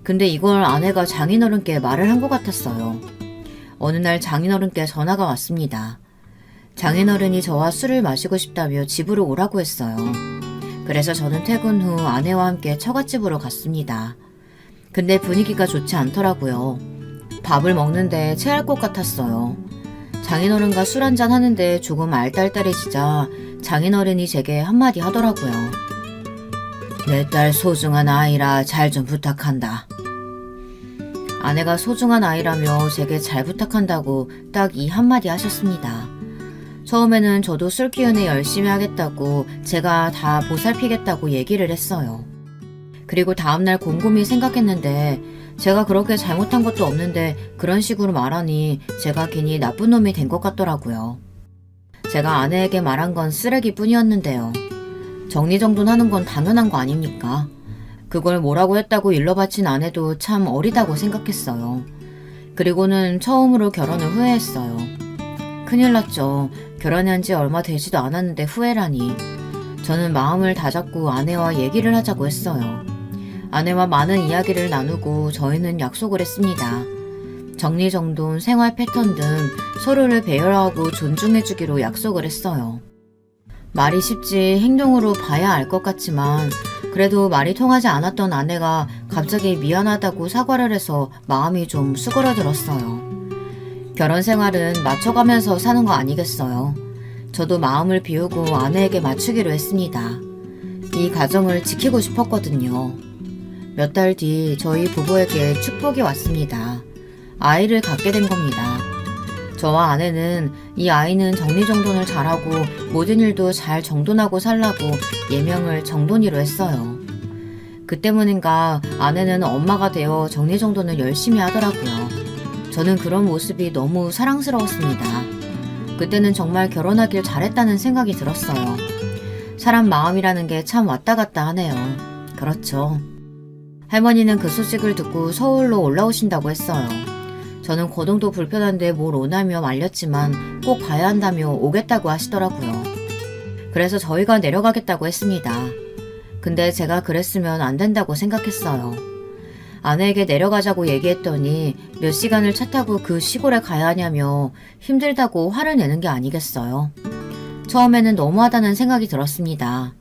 근데 이걸 아내가 장인어른께 말을 한 것 같았어요. 어느 날 장인어른께 전화가 왔습니다. 장인어른이 저와 술을 마시고 싶다며 집으로 오라고 했어요. 그래서 저는 퇴근 후 아내와 함께 처갓집으로 갔습니다. 근데 분위기가 좋지 않더라고요. 밥을 먹는데 체할 것 같았어요. 장인어른과 술 한잔 하는데 조금 알딸딸해지자 장인어른이 제게 한마디 하더라고요. 내 딸 소중한 아이라 잘 좀 부탁한다. 아내가 소중한 아이라며 제게 잘 부탁한다고 딱 이 한마디 하셨습니다. 처음에는 저도 술 기운에 열심히 하겠다고 제가 다 보살피겠다고 얘기를 했어요. 그리고 다음날 곰곰이 생각했는데 제가 그렇게 잘못한 것도 없는데 그런 식으로 말하니 제가 괜히 나쁜 놈이 된 것 같더라고요. 제가 아내에게 말한 건 쓰레기뿐이었는데요. 정리정돈하는 건 당연한 거 아닙니까? 그걸 뭐라고 했다고 일러바친 아내도 참 어리다고 생각했어요. 그리고는 처음으로 결혼을 후회했어요. 큰일 났죠. 결혼한 지 얼마 되지도 않았는데 후회라니. 저는 마음을 다잡고 아내와 얘기를 하자고 했어요. 아내와 많은 이야기를 나누고 저희는 약속을 했습니다. 정리정돈, 생활 패턴 등 서로를 배려하고 존중해주기로 약속을 했어요. 말이 쉽지 행동으로 봐야 알 것 같지만 그래도 말이 통하지 않았던 아내가 갑자기 미안하다고 사과를 해서 마음이 좀 수그러들었어요. 결혼 생활은 맞춰가면서 사는 거 아니겠어요. 저도 마음을 비우고 아내에게 맞추기로 했습니다. 이 가정을 지키고 싶었거든요. 몇 달 뒤 저희 부부에게 축복이 왔습니다. 아이를 갖게 된 겁니다. 저와 아내는 이 아이는 정리정돈을 잘하고 모든 일도 잘 정돈하고 살라고 예명을 정돈이로 했어요. 그 때문인가 아내는 엄마가 되어 정리정돈을 열심히 하더라고요. 저는 그런 모습이 너무 사랑스러웠습니다. 그때는 정말 결혼하길 잘했다는 생각이 들었어요. 사람 마음이라는 게 참 왔다 갔다 하네요. 그렇죠. 할머니는 그 소식을 듣고 서울로 올라오신다고 했어요. 저는 거동도 불편한데 뭘 오나며 말렸지만 꼭 가야 한다며 오겠다고 하시더라고요. 그래서 저희가 내려가겠다고 했습니다. 근데 제가 그랬으면 안 된다고 생각했어요. 아내에게 내려가자고 얘기했더니 몇 시간을 차 타고 그 시골에 가야 하냐며 힘들다고 화를 내는 게 아니겠어요. 처음에는 너무하다는 생각이 들었습니다.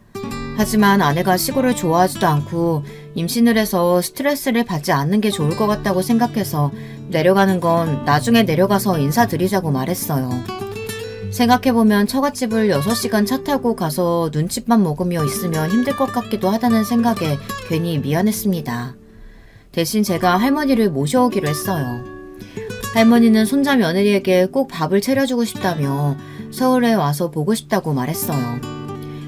하지만 아내가 시골을 좋아하지도 않고 임신을 해서 스트레스를 받지 않는 게 좋을 것 같다고 생각해서 내려가는 건 나중에 내려가서 인사드리자고 말했어요. 생각해보면 처갓집을 6시간 차 타고 가서 눈칫밥 먹으며 있으면 힘들 것 같기도 하다는 생각에 괜히 미안했습니다. 대신 제가 할머니를 모셔오기로 했어요. 할머니는 손자 며느리에게 꼭 밥을 차려주고 싶다며 서울에 와서 보고 싶다고 말했어요.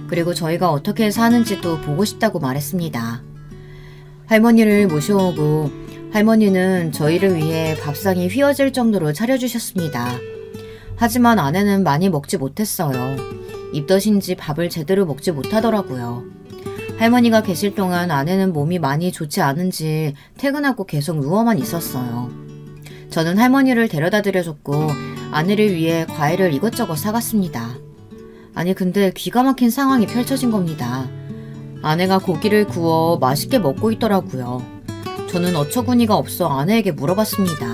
그리고 저희가 어떻게 사는지도 보고 싶다고 말했습니다. 할머니를 모셔오고 할머니는 저희를 위해 밥상이 휘어질 정도로 차려주셨습니다. 하지만 아내는 많이 먹지 못했어요. 입덧인지 밥을 제대로 먹지 못하더라고요. 할머니가 계실 동안 아내는 몸이 많이 좋지 않은지 퇴근하고 계속 누워만 있었어요. 저는 할머니를 데려다 드려줬고 아내를 위해 과일을 이것저것 사갔습니다. 아니 근데 기가 막힌 상황이 펼쳐진 겁니다. 아내가 고기를 구워 맛있게 먹고 있더라고요. 저는 어처구니가 없어 아내에게 물어봤습니다.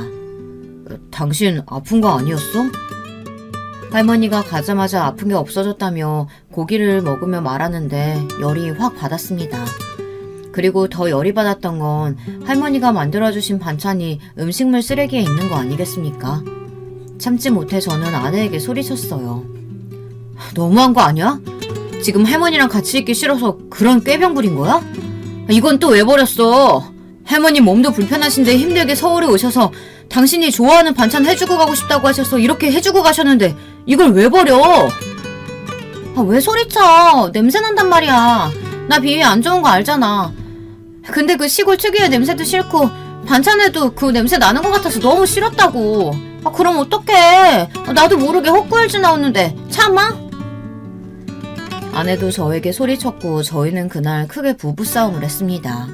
당신 아픈 거 아니었어? 할머니가 가자마자 아픈 게 없어졌다며 고기를 먹으며 말하는데 열이 확 받았습니다. 그리고 더 열이 받았던 건 할머니가 만들어주신 반찬이 음식물 쓰레기에 있는 거 아니겠습니까? 참지 못해 저는 아내에게 소리쳤어요. 너무한 거 아니야? 지금 할머니랑 같이 있기 싫어서 그런 꾀병 부린 거야? 이건 또 왜 버렸어? 할머니 몸도 불편하신데 힘들게 서울에 오셔서 당신이 좋아하는 반찬 해주고 가고 싶다고 하셔서 이렇게 해주고 가셨는데 이걸 왜 버려? 왜 소리쳐? 냄새 난단 말이야. 나 비위 안 좋은 거 알잖아. 근데 그 시골 특유의 냄새도 싫고 반찬에도 그 냄새 나는 것 같아서 너무 싫었다고. 그럼 어떡해. 나도 모르게 헛구열지 나왔는데 참아? 아내도 저에게 소리쳤고 저희는 그날 크게 부부싸움을 했습니다.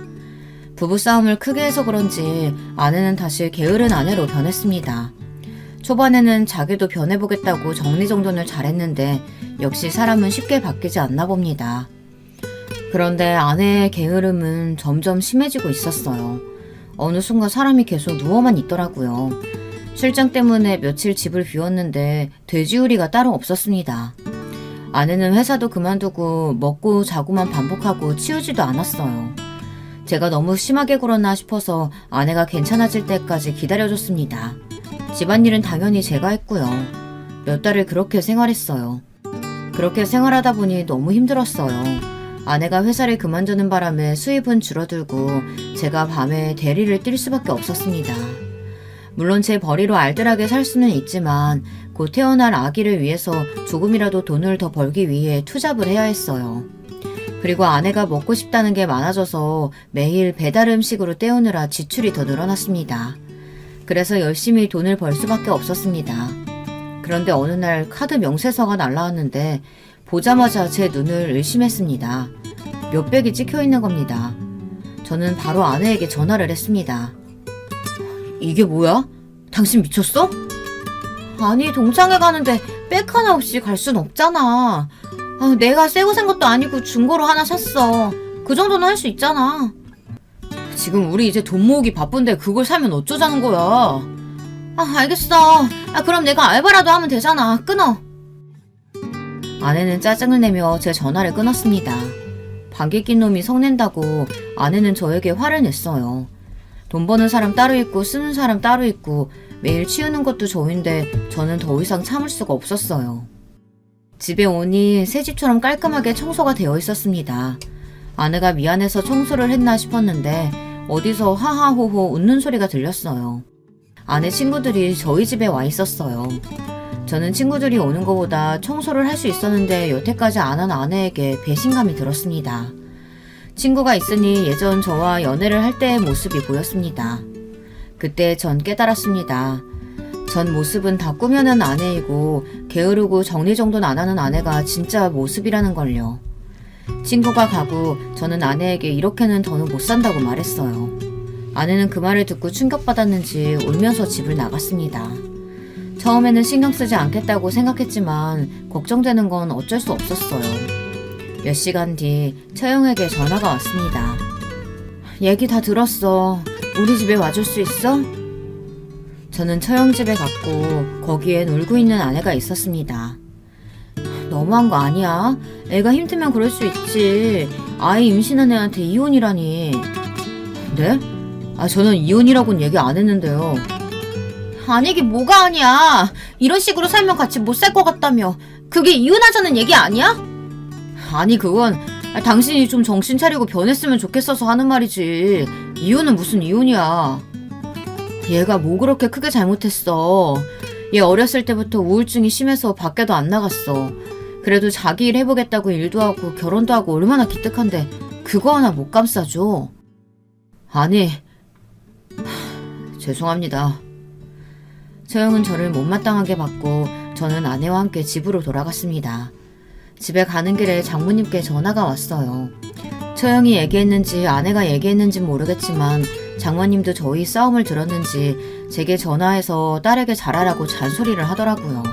부부싸움을 크게 해서 그런지 아내는 다시 게으른 아내로 변했습니다. 초반에는 자기도 변해보겠다고 정리정돈을 잘했는데 역시 사람은 쉽게 바뀌지 않나 봅니다. 그런데 아내의 게으름은 점점 심해지고 있었어요. 어느 순간 사람이 계속 누워만 있더라고요. 출장 때문에 며칠 집을 비웠는데 돼지우리가 따로 없었습니다. 아내는 회사도 그만두고 먹고 자고만 반복하고 치우지도 않았어요. 제가 너무 심하게 굴었나 싶어서 아내가 괜찮아질 때까지 기다려줬습니다. 집안일은 당연히 제가 했고요. 몇 달을 그렇게 생활했어요. 그렇게 생활하다 보니 너무 힘들었어요. 아내가 회사를 그만두는 바람에 수입은 줄어들고 제가 밤에 대리를 뛸 수밖에 없었습니다. 물론 제 벌이로 알뜰하게 살 수는 있지만 곧 태어날 아기를 위해서 조금이라도 돈을 더 벌기 위해 투잡을 해야 했어요. 그리고 아내가 먹고 싶다는 게 많아져서 매일 배달 음식으로 때우느라 지출이 더 늘어났습니다. 그래서 열심히 돈을 벌 수밖에 없었습니다. 그런데 어느 날 카드 명세서가 날라왔는데 보자마자 제 눈을 의심했습니다. 몇백이 찍혀 있는 겁니다. 저는 바로 아내에게 전화를 했습니다. 이게 뭐야? 당신 미쳤어? 아니, 동창회 가는데 백 하나 없이 갈 순 없잖아. 내가 새거 산 것도 아니고 중고로 하나 샀어. 그 정도는 할 수 있잖아. 지금 우리 이제 돈 모으기 바쁜데 그걸 사면 어쩌자는 거야. 알겠어. 그럼 내가 알바라도 하면 되잖아. 끊어. 아내는 짜증을 내며 제 전화를 끊었습니다. 방귀 낀 놈이 성낸다고 아내는 저에게 화를 냈어요. 돈 버는 사람 따로 있고 쓰는 사람 따로 있고 매일 치우는 것도 저인데 저는 더 이상 참을 수가 없었어요. 집에 오니 새 집처럼 깔끔하게 청소가 되어 있었습니다. 아내가 미안해서 청소를 했나 싶었는데 어디서 하하호호 웃는 소리가 들렸어요. 아내 친구들이 저희 집에 와 있었어요. 저는 친구들이 오는 것보다 청소를 할 수 있었는데 여태까지 안 한 아내에게 배신감이 들었습니다. 친구가 있으니 예전 저와 연애를 할 때의 모습이 보였습니다. 그때 전 깨달았습니다. 전 모습은 다 꾸며낸 아내이고 게으르고 정리정돈 안 하는 아내가 진짜 모습이라는 걸요. 친구가 가고 저는 아내에게 이렇게는 더는 못 산다고 말했어요. 아내는 그 말을 듣고 충격받았는지 울면서 집을 나갔습니다. 처음에는 신경 쓰지 않겠다고 생각했지만 걱정되는 건 어쩔 수 없었어요. 몇 시간 뒤 처형에게 전화가 왔습니다. 얘기 다 들었어. 우리 집에 와줄 수 있어? 저는 처형 집에 갔고 거기엔 울고 있는 아내가 있었습니다. 너무한 거 아니야? 애가 힘들면 그럴 수 있지. 아이 임신한 애한테 이혼이라니. 네? 저는 이혼이라고는 얘기 안 했는데요. 아니게 뭐가 아니야. 이런 식으로 살면 같이 못 살 것 같다며. 그게 이혼하자는 얘기 아니야? 아니 그건 당신이 좀 정신 차리고 변했으면 좋겠어서 하는 말이지. 이혼은 무슨 이혼이야. 얘가 뭐 그렇게 크게 잘못했어. 얘 어렸을 때부터 우울증이 심해서 밖에도 안 나갔어. 그래도 자기 일 해보겠다고 일도 하고 결혼도 하고 얼마나 기특한데 그거 하나 못 감싸줘. 아니, 죄송합니다. 처형은 저를 못마땅하게 받고 저는 아내와 함께 집으로 돌아갔습니다. 집에 가는 길에 장모님께 전화가 왔어요. 처형이 얘기했는지 아내가 얘기했는지 모르겠지만 장모님도 저희 싸움을 들었는지 제게 전화해서 딸에게 잘하라고 잔소리를 하더라고요.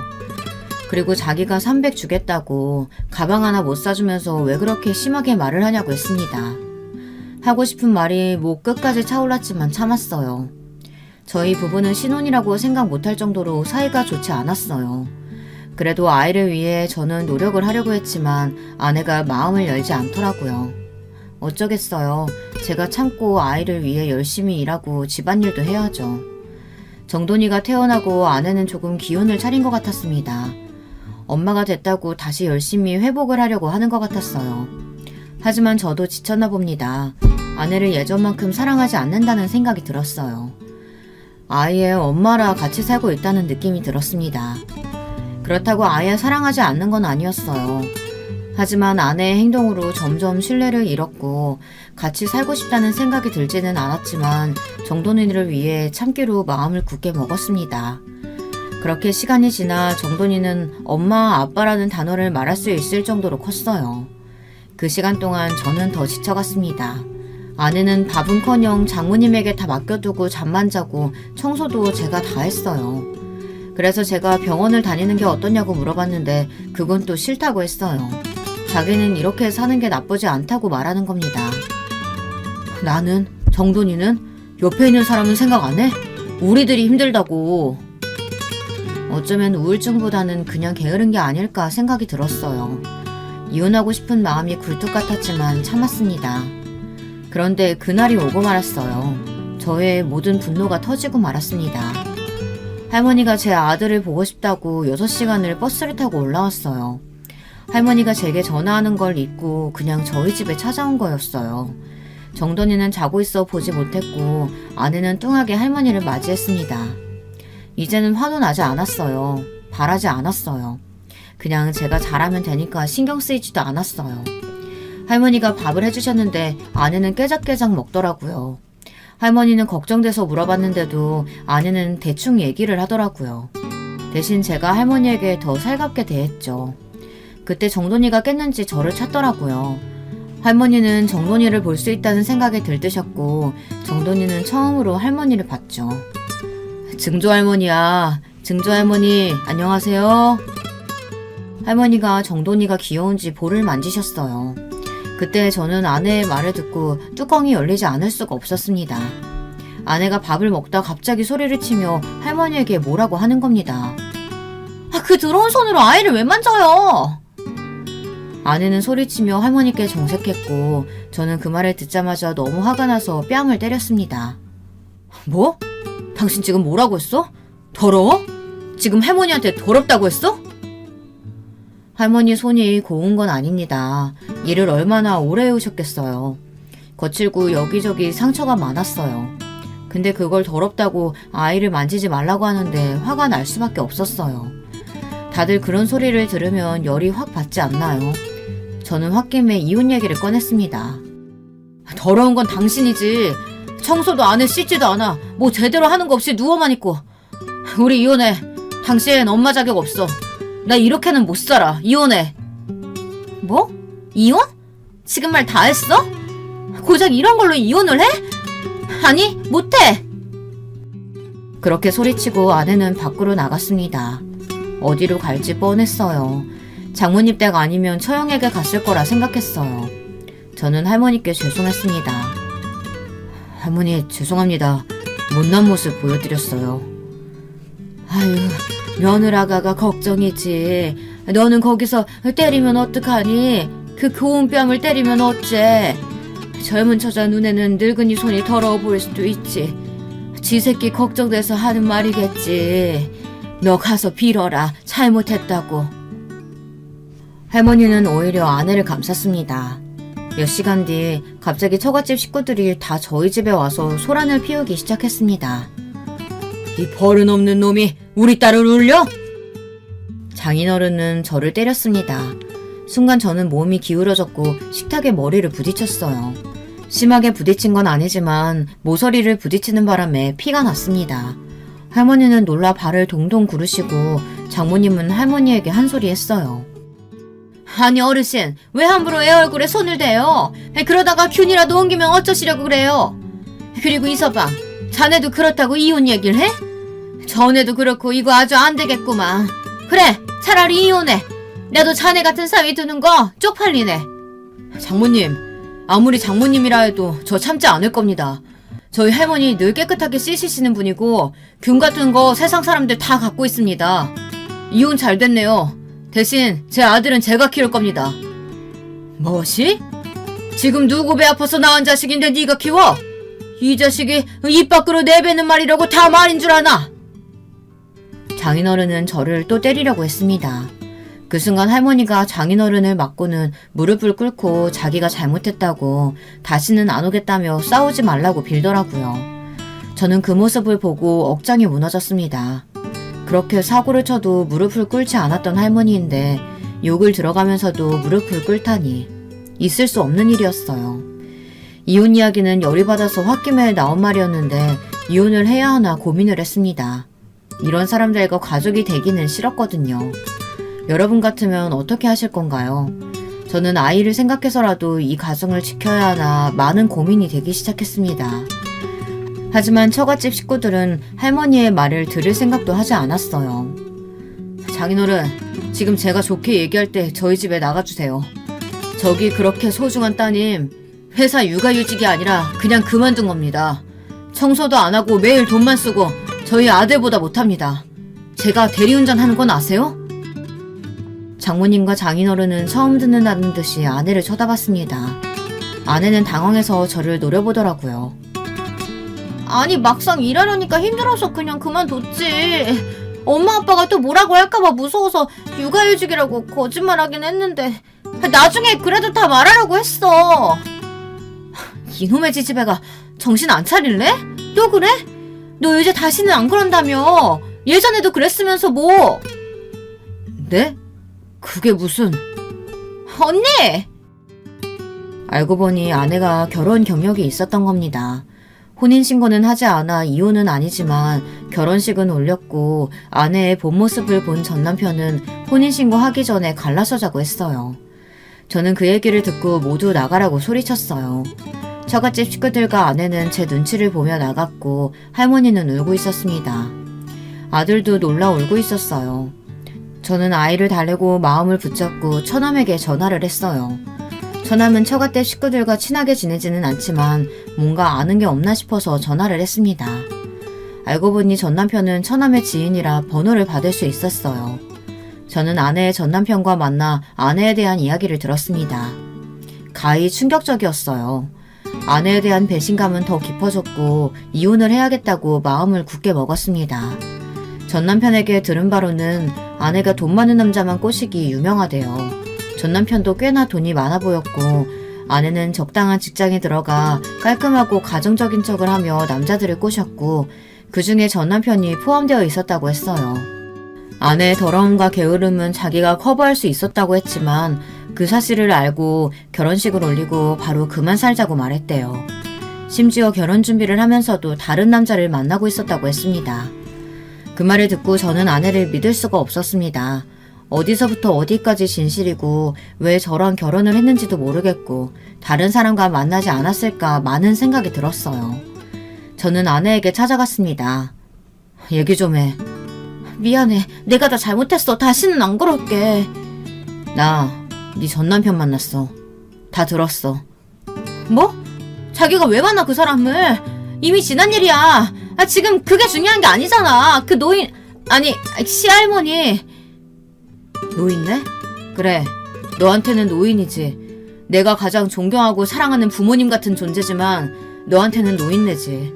그리고 자기가 300 주겠다고 가방 하나 못 사주면서 왜 그렇게 심하게 말을 하냐고 했습니다. 하고 싶은 말이 목 끝까지 차올랐지만 참았어요. 저희 부부는 신혼이라고 생각 못할 정도로 사이가 좋지 않았어요. 그래도 아이를 위해 저는 노력을 하려고 했지만 아내가 마음을 열지 않더라고요. 어쩌겠어요. 제가 참고 아이를 위해 열심히 일하고 집안일도 해야죠. 정돈이가 태어나고 아내는 조금 기운을 차린 것 같았습니다. 엄마가 됐다고 다시 열심히 회복을 하려고 하는 것 같았어요. 하지만 저도 지쳤나 봅니다. 아내를 예전만큼 사랑하지 않는다는 생각이 들었어요. 아이의 엄마라 같이 살고 있다는 느낌이 들었습니다. 그렇다고 아예 사랑하지 않는 건 아니었어요. 하지만 아내의 행동으로 점점 신뢰를 잃었고 같이 살고 싶다는 생각이 들지는 않았지만 정돈이를 위해 참기로 마음을 굳게 먹었습니다. 그렇게 시간이 지나 정돈이는 엄마, 아빠라는 단어를 말할 수 있을 정도로 컸어요. 그 시간 동안 저는 더 지쳐갔습니다. 아내는 밥은커녕 장모님에게 다 맡겨두고 잠만 자고 청소도 제가 다 했어요. 그래서 제가 병원을 다니는 게 어떠냐고 물어봤는데 그건 또 싫다고 했어요. 자기는 이렇게 사는 게 나쁘지 않다고 말하는 겁니다. 나는, 정돈이는, 옆에 있는 사람은 생각 안 해? 우리들이 힘들다고. 어쩌면 우울증보다는 그냥 게으른 게 아닐까 생각이 들었어요. 이혼하고 싶은 마음이 굴뚝 같았지만 참았습니다. 그런데 그날이 오고 말았어요. 저의 모든 분노가 터지고 말았습니다. 할머니가 제 아들을 보고 싶다고 6시간을 버스를 타고 올라왔어요. 할머니가 제게 전화하는 걸 잊고 그냥 저희 집에 찾아온 거였어요. 정돈이는 자고 있어 보지 못했고 아내는 뚱하게 할머니를 맞이했습니다. 이제는 화도 나지 않았어요. 바라지 않았어요. 그냥 제가 잘하면 되니까 신경 쓰이지도 않았어요. 할머니가 밥을 해주셨는데 아내는 깨작깨작 먹더라고요. 할머니는 걱정돼서 물어봤는데도 아내는 대충 얘기를 하더라고요. 대신 제가 할머니에게 더 살갑게 대했죠. 그때 정돈이가 깼는지 저를 찾더라고요. 할머니는 정돈이를 볼 수 있다는 생각에 들뜨셨고 정돈이는 처음으로 할머니를 봤죠. 증조할머니야. 증조할머니 안녕하세요. 할머니가 정돈이가 귀여운지 볼을 만지셨어요. 그때 저는 아내의 말을 듣고 뚜껑이 열리지 않을 수가 없었습니다. 아내가 밥을 먹다 갑자기 소리를 치며 할머니에게 뭐라고 하는 겁니다. 그 더러운 손으로 아이를 왜 만져요? 아내는 소리치며 할머니께 정색했고 저는 그 말을 듣자마자 너무 화가 나서 뺨을 때렸습니다. 뭐? 당신 지금 뭐라고 했어? 더러워? 지금 할머니한테 더럽다고 했어? 할머니 손이 고운 건 아닙니다. 일을 얼마나 오래 해오셨겠어요. 거칠고 여기저기 상처가 많았어요. 근데 그걸 더럽다고 아이를 만지지 말라고 하는데 화가 날 수밖에 없었어요. 다들 그런 소리를 들으면 열이 확 받지 않나요? 저는 홧김에 이혼 얘기를 꺼냈습니다. 더러운 건 당신이지. 청소도 안 해, 씻지도 않아. 뭐 제대로 하는 거 없이 누워만 있고. 우리 이혼해. 당신 엄마 자격 없어. 나 이렇게는 못 살아. 이혼해. 뭐? 이혼? 지금 말 다 했어? 고작 이런 걸로 이혼을 해? 아니, 못해. 그렇게 소리치고 아내는 밖으로 나갔습니다. 어디로 갈지 뻔했어요. 장모님 댁 아니면 처형에게 갔을 거라 생각했어요. 저는 할머니께 죄송했습니다. 할머니 죄송합니다. 못난 모습 보여드렸어요. 아유, 며느라가가 걱정이지. 너는 거기서 때리면 어떡하니? 그 고운 뺨을 때리면 어째? 젊은 처자 눈에는 늙은이 손이 더러워 보일 수도 있지. 지 새끼 걱정돼서 하는 말이겠지. 너 가서 빌어라. 잘못했다고. 할머니는 오히려 아내를 감쌌습니다. 몇 시간 뒤 갑자기 처갓집 식구들이 다 저희 집에 와서 소란을 피우기 시작했습니다. 이 버릇없는 놈이 우리 딸을 울려? 장인어른은 저를 때렸습니다. 순간 저는 몸이 기울어졌고 식탁에 머리를 부딪혔어요. 심하게 부딪힌 건 아니지만 모서리를 부딪히는 바람에 피가 났습니다. 할머니는 놀라 발을 동동 구르시고 장모님은 할머니에게 한 소리 했어요. 아니 어르신, 왜 함부로 애 얼굴에 손을 대요? 그러다가 균이라도 옮기면 어쩌시려고 그래요? 그리고 이서방, 자네도 그렇다고 이혼 얘기를 해? 전에도 그렇고 이거 아주 안 되겠구만. 그래, 차라리 이혼해. 나도 자네 같은 사위 두는 거 쪽팔리네. 장모님, 아무리 장모님이라 해도 저 참지 않을 겁니다. 저희 할머니 늘 깨끗하게 씻으시는 분이고 균 같은 거 세상 사람들 다 갖고 있습니다. 이혼 잘 됐네요. 대신 제 아들은 제가 키울 겁니다. 뭐시? 지금 누구 배 아파서 낳은 자식인데 네가 키워? 이 자식이 입 밖으로 내뱉는 말이라고 다 말인 줄 아나? 장인어른은 저를 또 때리려고 했습니다. 그 순간 할머니가 장인어른을 맞고는 무릎을 꿇고 자기가 잘못했다고 다시는 안 오겠다며 싸우지 말라고 빌더라고요. 저는 그 모습을 보고 억장이 무너졌습니다. 그렇게 사고를 쳐도 무릎을 꿇지 않았던 할머니인데 욕을 들어가면서도 무릎을 꿇다니 있을 수 없는 일이었어요. 이혼 이야기는 열이 받아서 홧김에 나온 말이었는데 이혼을 해야 하나 고민을 했습니다. 이런 사람들과 가족이 되기는 싫었거든요. 여러분 같으면 어떻게 하실 건가요? 저는 아이를 생각해서라도 이 가정을 지켜야 하나 많은 고민이 되기 시작했습니다. 하지만 처갓집 식구들은 할머니의 말을 들을 생각도 하지 않았어요. 장인어른, 지금 제가 좋게 얘기할 때 저희 집에 나가주세요. 저기 그렇게 소중한 따님, 회사 육아휴직이 아니라 그냥 그만둔 겁니다. 청소도 안 하고 매일 돈만 쓰고 저희 아들보다 못합니다. 제가 대리운전 하는 건 아세요? 장모님과 장인어른은 처음 듣는다는 듯이 아내를 쳐다봤습니다. 아내는 당황해서 저를 노려보더라고요. 아니 막상 일하려니까 힘들어서 그냥 그만뒀지. 엄마 아빠가 또 뭐라고 할까봐 무서워서 육아휴직이라고 거짓말하긴 했는데 나중에 그래도 다 말하려고 했어. 이놈의 지지배가 정신 안 차릴래? 또 그래? 너 이제 다시는 안 그런다며. 예전에도 그랬으면서 뭐. 네? 그게 무슨. 언니! 알고 보니 아내가 결혼 경력이 있었던 겁니다. 혼인신고는 하지 않아 이혼은 아니지만 결혼식은 올렸고 아내의 본 모습을 본 전 남편은 혼인신고 하기 전에 갈라서자고 했어요. 저는 그 얘기를 듣고 모두 나가라고 소리쳤어요. 처갓집 식구들과 아내는 제 눈치를 보며 나갔고 할머니는 울고 있었습니다. 아들도 놀라 울고 있었어요. 저는 아이를 달래고 마음을 붙잡고 처남에게 전화를 했어요. 처남은 처갓집 식구들과 친하게 지내지는 않지만 뭔가 아는 게 없나 싶어서 전화를 했습니다. 알고 보니 전 남편은 처남의 지인이라 번호를 받을 수 있었어요. 저는 아내의 전 남편과 만나 아내에 대한 이야기를 들었습니다. 가히 충격적이었어요. 아내에 대한 배신감은 더 깊어졌고 이혼을 해야겠다고 마음을 굳게 먹었습니다. 전 남편에게 들은 바로는 아내가 돈 많은 남자만 꼬시기 유명하대요. 전 남편도 꽤나 돈이 많아 보였고 아내는 적당한 직장에 들어가 깔끔하고 가정적인 척을 하며 남자들을 꼬셨고 그 중에 전 남편이 포함되어 있었다고 했어요. 아내의 더러움과 게으름은 자기가 커버할 수 있었다고 했지만 그 사실을 알고 결혼식을 올리고 바로 그만 살자고 말했대요. 심지어 결혼 준비를 하면서도 다른 남자를 만나고 있었다고 했습니다. 그 말을 듣고 저는 아내를 믿을 수가 없었습니다. 어디서부터 어디까지 진실이고 왜 저랑 결혼을 했는지도 모르겠고 다른 사람과 만나지 않았을까 많은 생각이 들었어요. 저는 아내에게 찾아갔습니다. 얘기 좀 해. 미안해. 내가 다 잘못했어. 다시는 안 그럴게. 나 네 전 남편 만났어. 다 들었어. 뭐? 자기가 왜 만나 그 사람을? 이미 지난 일이야. 지금 그게 중요한 게 아니잖아. 그 노인 아니 시할머니. 노인네? 그래. 너한테는 노인이지. 내가 가장 존경하고 사랑하는 부모님 같은 존재지만 너한테는 노인네지.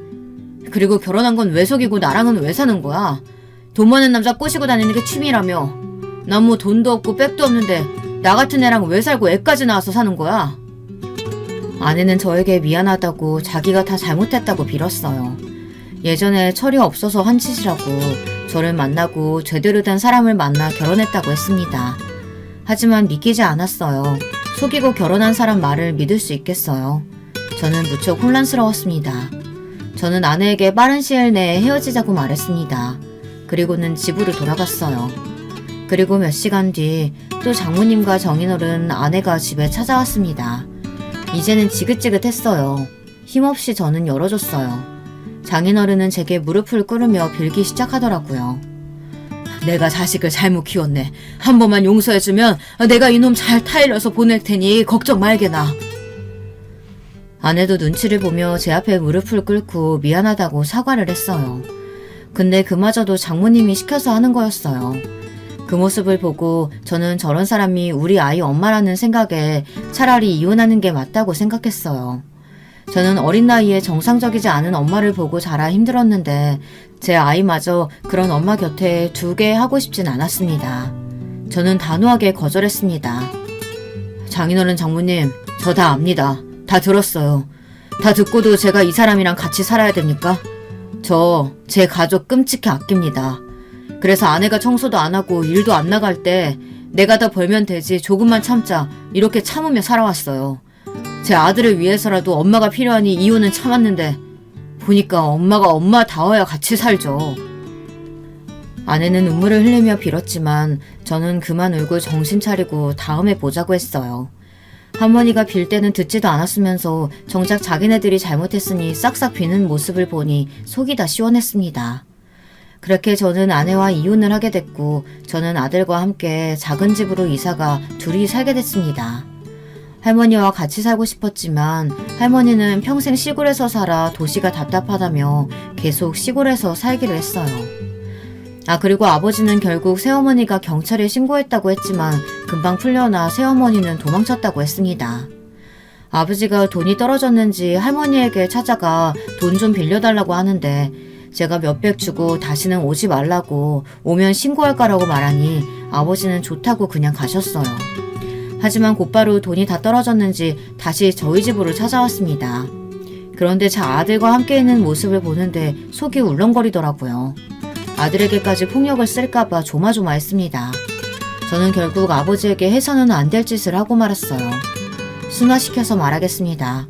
그리고 결혼한 건 왜 속이고 나랑은 왜 사는 거야? 돈 많은 남자 꼬시고 다니는 게 취미라며. 난 뭐 돈도 없고 백도 없는데 나 같은 애랑 왜 살고 애까지 낳아서 사는 거야? 아내는 저에게 미안하다고 자기가 다 잘못했다고 빌었어요. 예전에 철이 없어서 한 짓이라고 저를 만나고 제대로 된 사람을 만나 결혼했다고 했습니다. 하지만 믿기지 않았어요. 속이고 결혼한 사람 말을 믿을 수 있겠어요. 저는 무척 혼란스러웠습니다. 저는 아내에게 빠른 시일 내에 헤어지자고 말했습니다. 그리고는 집으로 돌아갔어요. 그리고 몇 시간 뒤 또 장모님과 정인어른 아내가 집에 찾아왔습니다. 이제는 지긋지긋했어요. 힘없이 저는 열어줬어요. 장인어른은 제게 무릎을 꿇으며 빌기 시작하더라고요. 내가 자식을 잘못 키웠네. 한 번만 용서해주면 내가 이놈 잘 타일러서 보낼 테니 걱정 말게나. 아내도 눈치를 보며 제 앞에 무릎을 꿇고 미안하다고 사과를 했어요. 근데 그마저도 장모님이 시켜서 하는 거였어요. 그 모습을 보고 저는 저런 사람이 우리 아이 엄마라는 생각에 차라리 이혼하는 게 맞다고 생각했어요. 저는 어린 나이에 정상적이지 않은 엄마를 보고 자라 힘들었는데 제 아이마저 그런 엄마 곁에 두게 하고 싶진 않았습니다. 저는 단호하게 거절했습니다. 장인어른 장모님, 저 다 압니다. 다 들었어요. 다 듣고도 제가 이 사람이랑 같이 살아야 됩니까? 저 제 가족 끔찍히 아낍니다. 그래서 아내가 청소도 안 하고 일도 안 나갈 때 내가 다 벌면 되지 조금만 참자 이렇게 참으며 살아왔어요. 제 아들을 위해서라도 엄마가 필요하니 이혼은 참았는데 보니까 엄마가 엄마다워야 같이 살죠. 아내는 눈물을 흘리며 빌었지만 저는 그만 울고 정신 차리고 다음에 보자고 했어요. 할머니가 빌 때는 듣지도 않았으면서 정작 자기네들이 잘못했으니 싹싹 비는 모습을 보니 속이 다 시원했습니다. 그렇게 저는 아내와 이혼을 하게 됐고 저는 아들과 함께 작은 집으로 이사가 둘이 살게 됐습니다. 할머니와 같이 살고 싶었지만 할머니는 평생 시골에서 살아 도시가 답답하다며 계속 시골에서 살기로 했어요. 그리고 아버지는 결국 새어머니가 경찰에 신고했다고 했지만 금방 풀려나 새어머니는 도망쳤다고 했습니다. 아버지가 돈이 떨어졌는지 할머니에게 찾아가 돈 좀 빌려달라고 하는데 제가 몇백 주고 다시는 오지 말라고 오면 신고할 거라고 말하니 아버지는 좋다고 그냥 가셨어요. 하지만 곧바로 돈이 다 떨어졌는지 다시 저희 집으로 찾아왔습니다. 그런데 제 아들과 함께 있는 모습을 보는데 속이 울렁거리더라고요. 아들에게까지 폭력을 쓸까봐 조마조마했습니다. 저는 결국 아버지에게 해서는 안 될 짓을 하고 말았어요. 순화시켜서 말하겠습니다.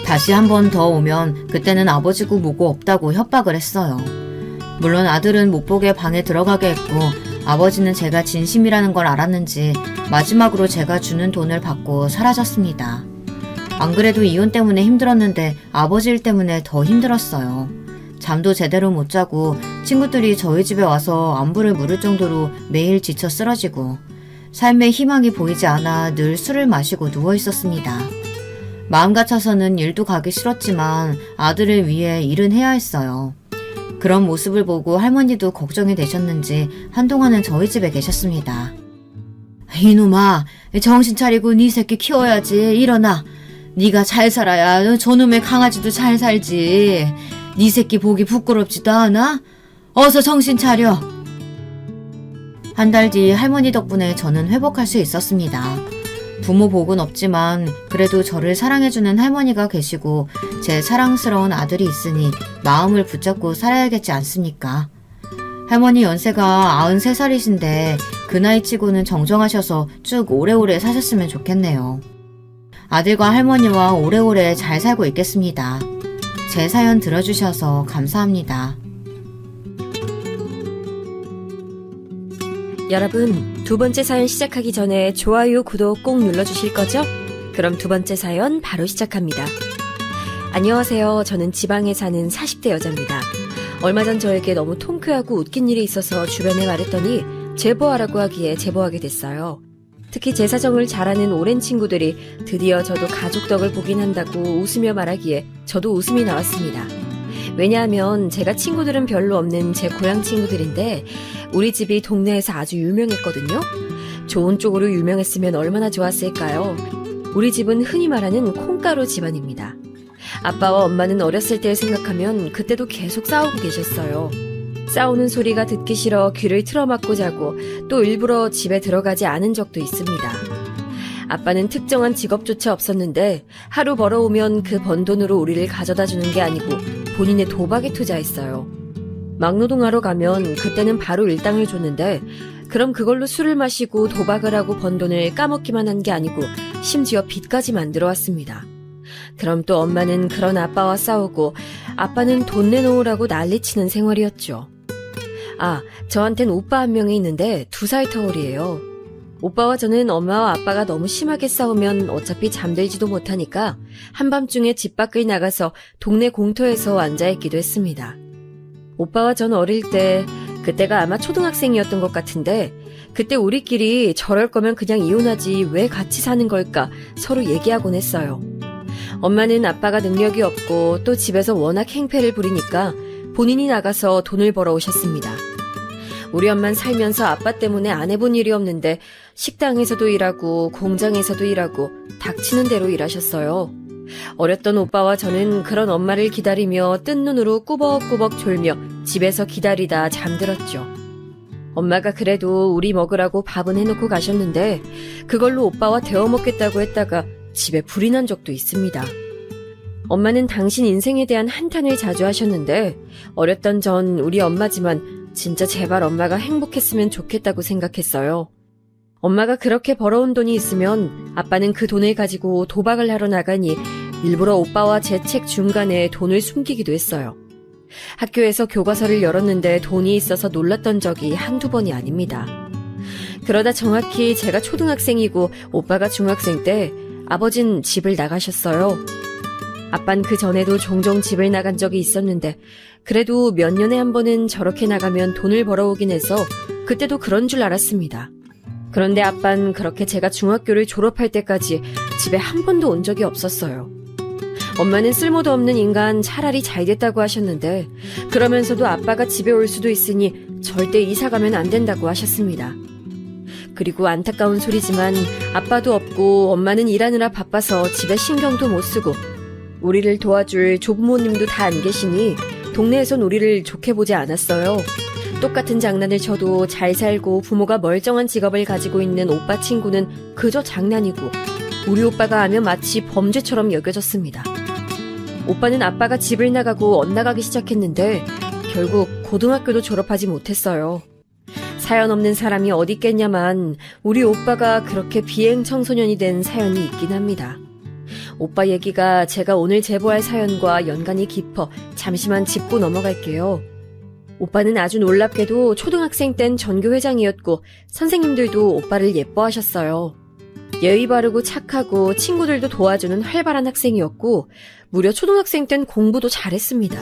다시 한 번 더 오면 그때는 아버지고 뭐고 없다고 협박을 했어요. 물론 아들은 못 보게 방에 들어가게 했고 아버지는 제가 진심이라는 걸 알았는지 마지막으로 제가 주는 돈을 받고 사라졌습니다. 안 그래도 이혼 때문에 힘들었는데 아버지 일 때문에 더 힘들었어요. 잠도 제대로 못 자고 친구들이 저희 집에 와서 안부를 물을 정도로 매일 지쳐 쓰러지고 삶에 희망이 보이지 않아 늘 술을 마시고 누워 있었습니다. 마음 같아서는 일도 가기 싫었지만 아들을 위해 일은 해야 했어요. 그런 모습을 보고 할머니도 걱정이 되셨는지 한동안은 저희 집에 계셨습니다. 이놈아, 정신 차리고 네 새끼 키워야지. 일어나. 네가 잘 살아야 저놈의 강아지도 잘 살지. 네 새끼 보기 부끄럽지도 않아? 어서 정신 차려. 한 달 뒤 할머니 덕분에 저는 회복할 수 있었습니다. 부모 복은 없지만 그래도 저를 사랑해주는 할머니가 계시고 제 사랑스러운 아들이 있으니 마음을 붙잡고 살아야겠지 않습니까? 할머니 연세가 93살이신데 그 나이 치고는 정정하셔서 쭉 오래오래 사셨으면 좋겠네요. 아들과 할머니와 오래오래 잘 살고 있겠습니다. 제 사연 들어주셔서 감사합니다. 여러분, 두 번째 사연 시작하기 전에 좋아요, 구독 꼭 눌러주실 거죠? 그럼 두 번째 사연 바로 시작합니다. 안녕하세요. 저는 지방에 사는 40대 여자입니다. 얼마 전 저에게 너무 통쾌하고 웃긴 일이 있어서 주변에 말했더니 제보하라고 하기에 제보하게 됐어요. 특히 제 사정을 잘 아는 오랜 친구들이 드디어 저도 가족 덕을 보긴 한다고 웃으며 말하기에 저도 웃음이 나왔습니다. 왜냐하면 제가 친구들은 별로 없는 제 고향 친구들인데 우리 집이 동네에서 아주 유명했거든요. 좋은 쪽으로 유명했으면 얼마나 좋았을까요? 우리 집은 흔히 말하는 콩가루 집안입니다. 아빠와 엄마는 어렸을 때 생각하면 그때도 계속 싸우고 계셨어요. 싸우는 소리가 듣기 싫어 귀를 틀어막고 자고 또 일부러 집에 들어가지 않은 적도 있습니다. 아빠는 특정한 직업조차 없었는데 하루 벌어오면 그 번 돈으로 우리를 가져다 주는 게 아니고 본인의 도박에 투자했어요. 막노동하러 가면 그때는 바로 일당을 줬는데 그럼 그걸로 술을 마시고 도박을 하고 번 돈을 까먹기만 한 게 아니고 심지어 빚까지 만들어 왔습니다. 그럼 또 엄마는 그런 아빠와 싸우고 아빠는 돈 내놓으라고 난리치는 생활이었죠. 저한텐 오빠 한 명이 있는데 2살 터울이에요. 오빠와 저는 엄마와 아빠가 너무 심하게 싸우면 어차피 잠들지도 못하니까 한밤중에 집 밖을 나가서 동네 공터에서 앉아있기도 했습니다. 오빠와 전 어릴 때, 그때가 아마 초등학생이었던 것 같은데 그때 우리끼리 저럴 거면 그냥 이혼하지 왜 같이 사는 걸까 서로 얘기하곤 했어요. 엄마는 아빠가 능력이 없고 또 집에서 워낙 행패를 부리니까 본인이 나가서 돈을 벌어오셨습니다. 우리 엄만 살면서 아빠 때문에 안 해본 일이 없는데 식당에서도 일하고 공장에서도 일하고 닥치는 대로 일하셨어요. 어렸던 오빠와 저는 그런 엄마를 기다리며 뜬 눈으로 꾸벅꾸벅 졸며 집에서 기다리다 잠들었죠. 엄마가 그래도 우리 먹으라고 밥은 해놓고 가셨는데 그걸로 오빠와 데워 먹겠다고 했다가 집에 불이 난 적도 있습니다. 엄마는 당신 인생에 대한 한탄을 자주 하셨는데 어렸던 전 우리 엄마지만 진짜 제발 엄마가 행복했으면 좋겠다고 생각했어요. 엄마가 그렇게 벌어온 돈이 있으면 아빠는 그 돈을 가지고 도박을 하러 나가니 일부러 오빠와 제 책 중간에 돈을 숨기기도 했어요. 학교에서 교과서를 열었는데 돈이 있어서 놀랐던 적이 한두 번이 아닙니다. 그러다 정확히 제가 초등학생이고 오빠가 중학생 때 아버진 집을 나가셨어요. 아빤 그 전에도 종종 집을 나간 적이 있었는데 그래도 몇 년에 한 번은 저렇게 나가면 돈을 벌어오긴 해서 그때도 그런 줄 알았습니다. 그런데 아빤 그렇게 제가 중학교를 졸업할 때까지 집에 한 번도 온 적이 없었어요. 엄마는 쓸모도 없는 인간 차라리 잘 됐다고 하셨는데 그러면서도 아빠가 집에 올 수도 있으니 절대 이사 가면 안 된다고 하셨습니다. 그리고 안타까운 소리지만 아빠도 없고 엄마는 일하느라 바빠서 집에 신경도 못 쓰고 우리를 도와줄 조부모님도 다 안 계시니 동네에선 우리를 좋게 보지 않았어요. 똑같은 장난을 쳐도 잘 살고 부모가 멀쩡한 직업을 가지고 있는 오빠 친구는 그저 장난이고 우리 오빠가 하면 마치 범죄처럼 여겨졌습니다. 오빠는 아빠가 집을 나가고 엇나가기 시작했는데 결국 고등학교도 졸업하지 못했어요. 사연 없는 사람이 어디 있겠냐만 우리 오빠가 그렇게 비행 청소년이 된 사연이 있긴 합니다. 오빠 얘기가 제가 오늘 제보할 사연과 연관이 깊어 잠시만 짚고 넘어갈게요. 오빠는 아주 놀랍게도 초등학생 땐 전교회장이었고 선생님들도 오빠를 예뻐하셨어요. 예의 바르고 착하고 친구들도 도와주는 활발한 학생이었고 무려 초등학생 땐 공부도 잘했습니다.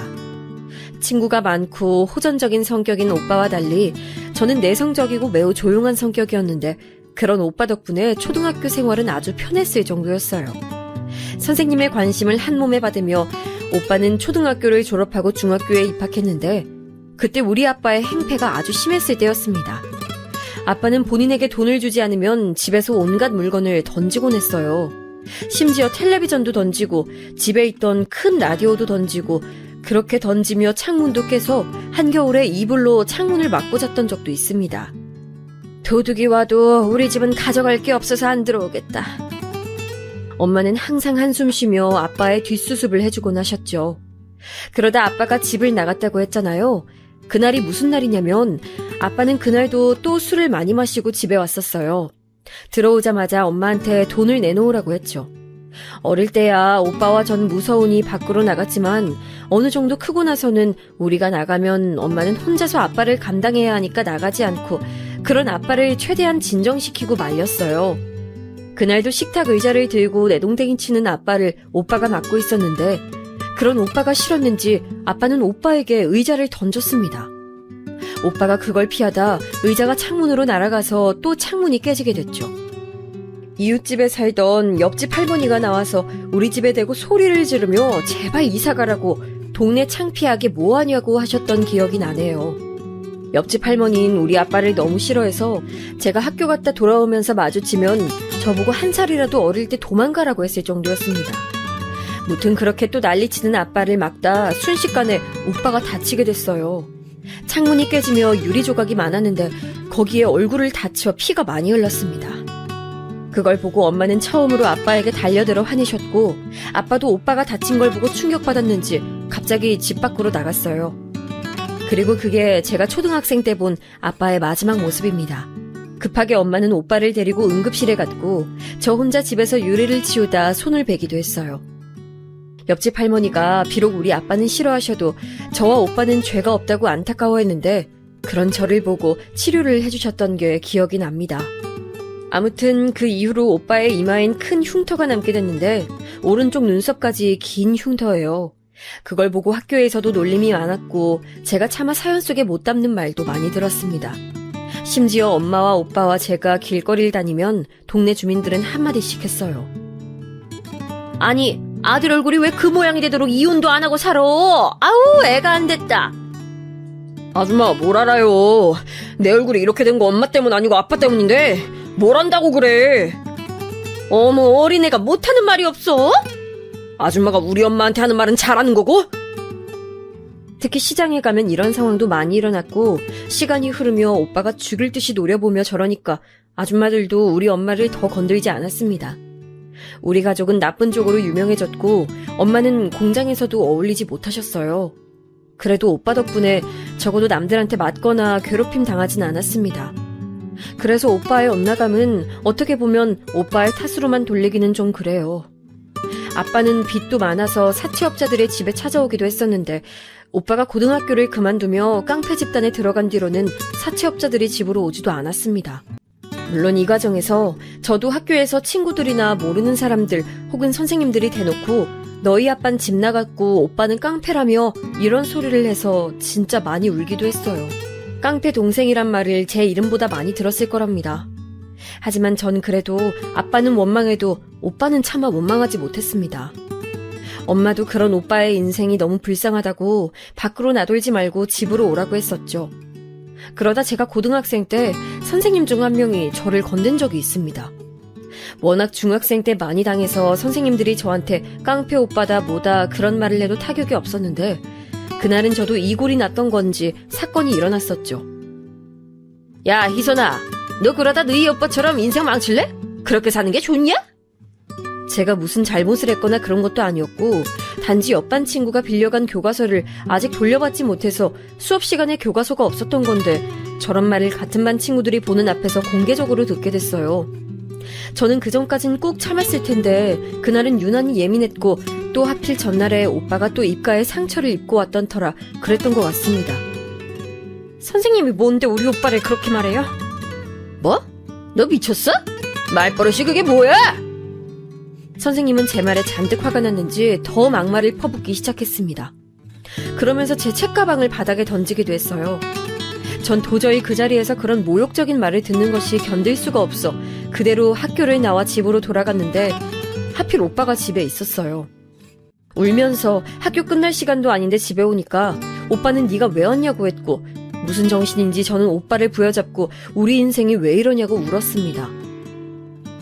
친구가 많고 호전적인 성격인 오빠와 달리 저는 내성적이고 매우 조용한 성격이었는데 그런 오빠 덕분에 초등학교 생활은 아주 편했을 정도였어요. 선생님의 관심을 한 몸에 받으며 오빠는 초등학교를 졸업하고 중학교에 입학했는데 그때 우리 아빠의 행패가 아주 심했을 때였습니다. 아빠는 본인에게 돈을 주지 않으면 집에서 온갖 물건을 던지곤 했어요. 심지어 텔레비전도 던지고 집에 있던 큰 라디오도 던지고 그렇게 던지며 창문도 깨서 한겨울에 이불로 창문을 막고 잤던 적도 있습니다. 도둑이 와도 우리 집은 가져갈 게 없어서 안 들어오겠다. 엄마는 항상 한숨 쉬며 아빠의 뒷수습을 해주곤 하셨죠. 그러다 아빠가 집을 나갔다고 했잖아요. 그날이 무슨 날이냐면 아빠는 그날도 또 술을 많이 마시고 집에 왔었어요. 들어오자마자 엄마한테 돈을 내놓으라고 했죠. 어릴 때야 오빠와 전 무서우니 밖으로 나갔지만 어느 정도 크고 나서는 우리가 나가면 엄마는 혼자서 아빠를 감당해야 하니까 나가지 않고 그런 아빠를 최대한 진정시키고 말렸어요. 그날도 식탁 의자를 들고 내동댕이 치는 아빠를 오빠가 맡고 있었는데 그런 오빠가 싫었는지 아빠는 오빠에게 의자를 던졌습니다. 오빠가 그걸 피하다 의자가 창문으로 날아가서 또 창문이 깨지게 됐죠. 이웃집에 살던 옆집 할머니가 나와서 우리 집에 대고 소리를 지르며 제발 이사가라고 동네 창피하게 뭐하냐고 하셨던 기억이 나네요. 옆집 할머니는 우리 아빠를 너무 싫어해서 제가 학교 갔다 돌아오면서 마주치면 저보고 한 살이라도 어릴 때 도망가라고 했을 정도였습니다. 무튼 그렇게 또 난리치는 아빠를 막다 순식간에 오빠가 다치게 됐어요. 창문이 깨지며 유리 조각이 많았는데 거기에 얼굴을 다쳐 피가 많이 흘렀습니다. 그걸 보고 엄마는 처음으로 아빠에게 달려들어 화내셨고 아빠도 오빠가 다친 걸 보고 충격받았는지 갑자기 집 밖으로 나갔어요. 그리고 그게 제가 초등학생 때 본 아빠의 마지막 모습입니다. 급하게 엄마는 오빠를 데리고 응급실에 갔고 저 혼자 집에서 유리를 치우다 손을 베기도 했어요. 옆집 할머니가 비록 우리 아빠는 싫어하셔도 저와 오빠는 죄가 없다고 안타까워했는데 그런 저를 보고 치료를 해주셨던 게 기억이 납니다. 아무튼 그 이후로 오빠의 이마엔 큰 흉터가 남게 됐는데 오른쪽 눈썹까지 긴 흉터예요. 그걸 보고 학교에서도 놀림이 많았고 제가 차마 사연 속에 못 담는 말도 많이 들었습니다. 심지어 엄마와 오빠와 제가 길거리를 다니면 동네 주민들은 한마디씩 했어요. 아니 아들 얼굴이 왜 그 모양이 되도록 이혼도 안 하고 살아? 아우 애가 안 됐다. 아줌마 뭘 알아요. 내 얼굴이 이렇게 된 거 엄마 때문 아니고 아빠 때문인데 뭘 안다고 그래. 어머 어린애가 못하는 말이 없어? 아줌마가 우리 엄마한테 하는 말은 잘하는 거고? 특히 시장에 가면 이런 상황도 많이 일어났고 시간이 흐르며 오빠가 죽일 듯이 노려보며 저러니까 아줌마들도 우리 엄마를 더 건들지 않았습니다. 우리 가족은 나쁜 쪽으로 유명해졌고 엄마는 공장에서도 어울리지 못하셨어요. 그래도 오빠 덕분에 적어도 남들한테 맞거나 괴롭힘 당하진 않았습니다. 그래서 오빠의 엇나감은 어떻게 보면 오빠의 탓으로만 돌리기는 좀 그래요. 아빠는 빚도 많아서 사채업자들의 집에 찾아오기도 했었는데 오빠가 고등학교를 그만두며 깡패 집단에 들어간 뒤로는 사채업자들이 집으로 오지도 않았습니다. 물론 이 과정에서 저도 학교에서 친구들이나 모르는 사람들 혹은 선생님들이 대놓고 너희 아빤 집 나갔고 오빠는 깡패라며 이런 소리를 해서 진짜 많이 울기도 했어요. 깡패 동생이란 말을 제 이름보다 많이 들었을 거랍니다. 하지만 전 그래도 아빠는 원망해도 오빠는 차마 원망하지 못했습니다. 엄마도 그런 오빠의 인생이 너무 불쌍하다고 밖으로 나돌지 말고 집으로 오라고 했었죠. 그러다 제가 고등학생 때 선생님 중 한 명이 저를 건든 적이 있습니다. 워낙 중학생 때 많이 당해서 선생님들이 저한테 깡패 오빠다 뭐다 그런 말을 해도 타격이 없었는데 그날은 저도 이골이 났던 건지 사건이 일어났었죠. 야, 희선아, 너 그러다 너희 오빠처럼 인생 망칠래? 그렇게 사는 게 좋냐? 제가 무슨 잘못을 했거나 그런 것도 아니었고 단지 옆반 친구가 빌려간 교과서를 아직 돌려받지 못해서 수업 시간에 교과서가 없었던 건데 저런 말을 같은 반 친구들이 보는 앞에서 공개적으로 듣게 됐어요. 저는 그전까진 꾹 참았을 텐데 그날은 유난히 예민했고 또 하필 전날에 오빠가 또 입가에 상처를 입고 왔던 터라 그랬던 것 같습니다. 선생님이 뭔데 우리 오빠를 그렇게 말해요? 뭐? 너 미쳤어? 말버릇이 그게 뭐야? 선생님은 제 말에 잔뜩 화가 났는지 더 막말을 퍼붓기 시작했습니다. 그러면서 제 책가방을 바닥에 던지기도 했어요. 전 도저히 그 자리에서 그런 모욕적인 말을 듣는 것이 견딜 수가 없어 그대로 학교를 나와 집으로 돌아갔는데 하필 오빠가 집에 있었어요. 울면서 학교 끝날 시간도 아닌데 집에 오니까 오빠는 네가 왜 왔냐고 했고 무슨 정신인지 저는 오빠를 부여잡고 우리 인생이 왜 이러냐고 울었습니다.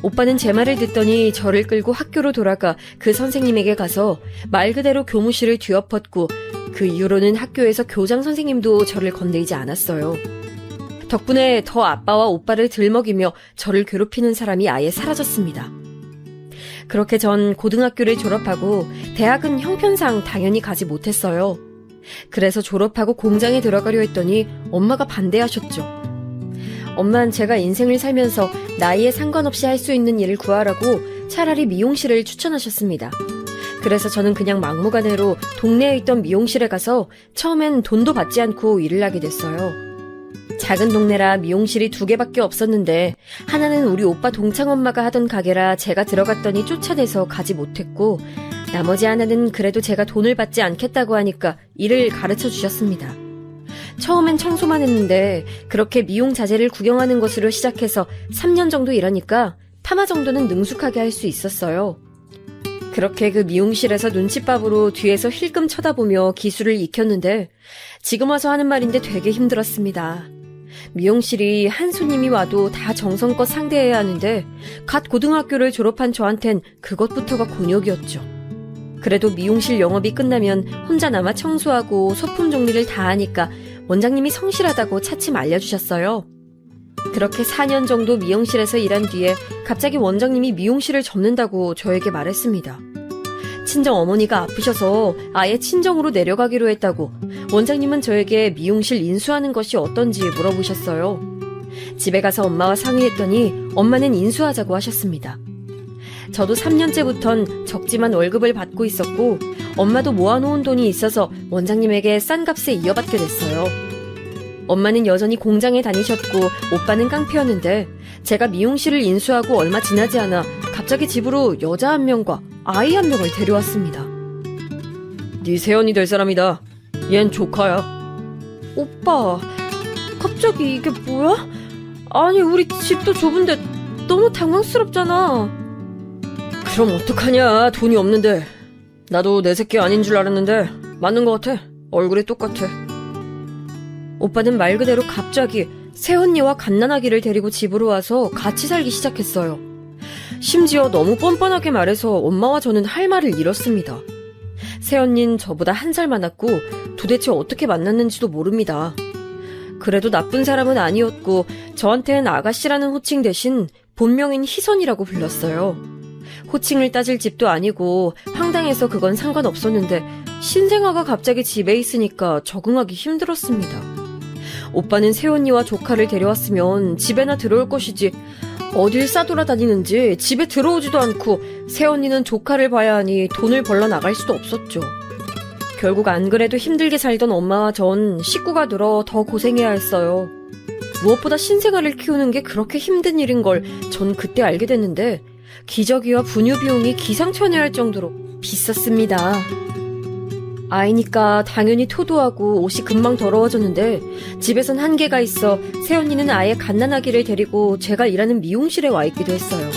오빠는 제 말을 듣더니 저를 끌고 학교로 돌아가 그 선생님에게 가서 말 그대로 교무실을 뒤엎었고 그 이후로는 학교에서 교장 선생님도 저를 건드리지 않았어요. 덕분에 더 아빠와 오빠를 들먹이며 저를 괴롭히는 사람이 아예 사라졌습니다. 그렇게 전 고등학교를 졸업하고 대학은 형편상 당연히 가지 못했어요. 그래서 졸업하고 공장에 들어가려 했더니 엄마가 반대하셨죠. 엄마는 제가 인생을 살면서 나이에 상관없이 할 수 있는 일을 구하라고 차라리 미용실을 추천하셨습니다. 그래서 저는 그냥 막무가내로 동네에 있던 미용실에 가서 처음엔 돈도 받지 않고 일을 하게 됐어요. 작은 동네라 미용실이 2개밖에 없었는데 하나는 우리 오빠 동창 엄마가 하던 가게라 제가 들어갔더니 쫓아내서 가지 못했고 나머지 하나는 그래도 제가 돈을 받지 않겠다고 하니까 일을 가르쳐 주셨습니다. 처음엔 청소만 했는데 그렇게 미용 자재를 구경하는 것으로 시작해서 3년 정도 일하니까 파마 정도는 능숙하게 할 수 있었어요. 그렇게 그 미용실에서 눈칫밥으로 뒤에서 힐끔 쳐다보며 기술을 익혔는데 지금 와서 하는 말인데 되게 힘들었습니다. 미용실이 한 손님이 와도 다 정성껏 상대해야 하는데 갓 고등학교를 졸업한 저한텐 그것부터가 곤욕이었죠. 그래도 미용실 영업이 끝나면 혼자 남아 청소하고 소품 정리를 다 하니까 원장님이 성실하다고 차츰 알려주셨어요. 그렇게 4년 정도 미용실에서 일한 뒤에 갑자기 원장님이 미용실을 접는다고 저에게 말했습니다. 친정 어머니가 아프셔서 아예 친정으로 내려가기로 했다고 원장님은 저에게 미용실 인수하는 것이 어떤지 물어보셨어요. 집에 가서 엄마와 상의했더니 엄마는 인수하자고 하셨습니다. 저도 3년째부턴 적지만 월급을 받고 있었고 엄마도 모아놓은 돈이 있어서 원장님에게 싼 값에 이어받게 됐어요. 엄마는 여전히 공장에 다니셨고 오빠는 깡패였는데 제가 미용실을 인수하고 얼마 지나지 않아 갑자기 집으로 여자 1명과 아이 1명을 데려왔습니다. 네 세연이 될 사람이다. 얜 조카야. 오빠, 갑자기 이게 뭐야? 아니 우리 집도 좁은데 너무 당황스럽잖아. 그럼 어떡하냐, 돈이 없는데. 나도 내 새끼 아닌 줄 알았는데 맞는 것 같아. 얼굴이 똑같아. 오빠는 말 그대로 갑자기 새언니와 갓난아기를 데리고 집으로 와서 같이 살기 시작했어요. 심지어 너무 뻔뻔하게 말해서 엄마와 저는 할 말을 잃었습니다. 새언니는 저보다 1살 많았고 도대체 어떻게 만났는지도 모릅니다. 그래도 나쁜 사람은 아니었고 저한텐 아가씨라는 호칭 대신 본명인 희선이라고 불렀어요. 호칭을 따질 집도 아니고 황당해서 그건 상관없었는데 신생아가 갑자기 집에 있으니까 적응하기 힘들었습니다. 오빠는 새언니와 조카를 데려왔으면 집에나 들어올 것이지 어딜 싸돌아다니는지 집에 들어오지도 않고 새언니는 조카를 봐야 하니 돈을 벌러 나갈 수도 없었죠. 결국 안 그래도 힘들게 살던 엄마와 전 식구가 늘어 더 고생해야 했어요. 무엇보다 신생아를 키우는 게 그렇게 힘든 일인 걸 전 그때 알게 됐는데 기저귀와 분유 비용이 기상천외할 정도로 비쌌습니다. 아이니까 당연히 토도하고 옷이 금방 더러워졌는데 집에선 한계가 있어 새언니는 아예 갓난아기를 데리고 제가 일하는 미용실에 와 있기도 했어요.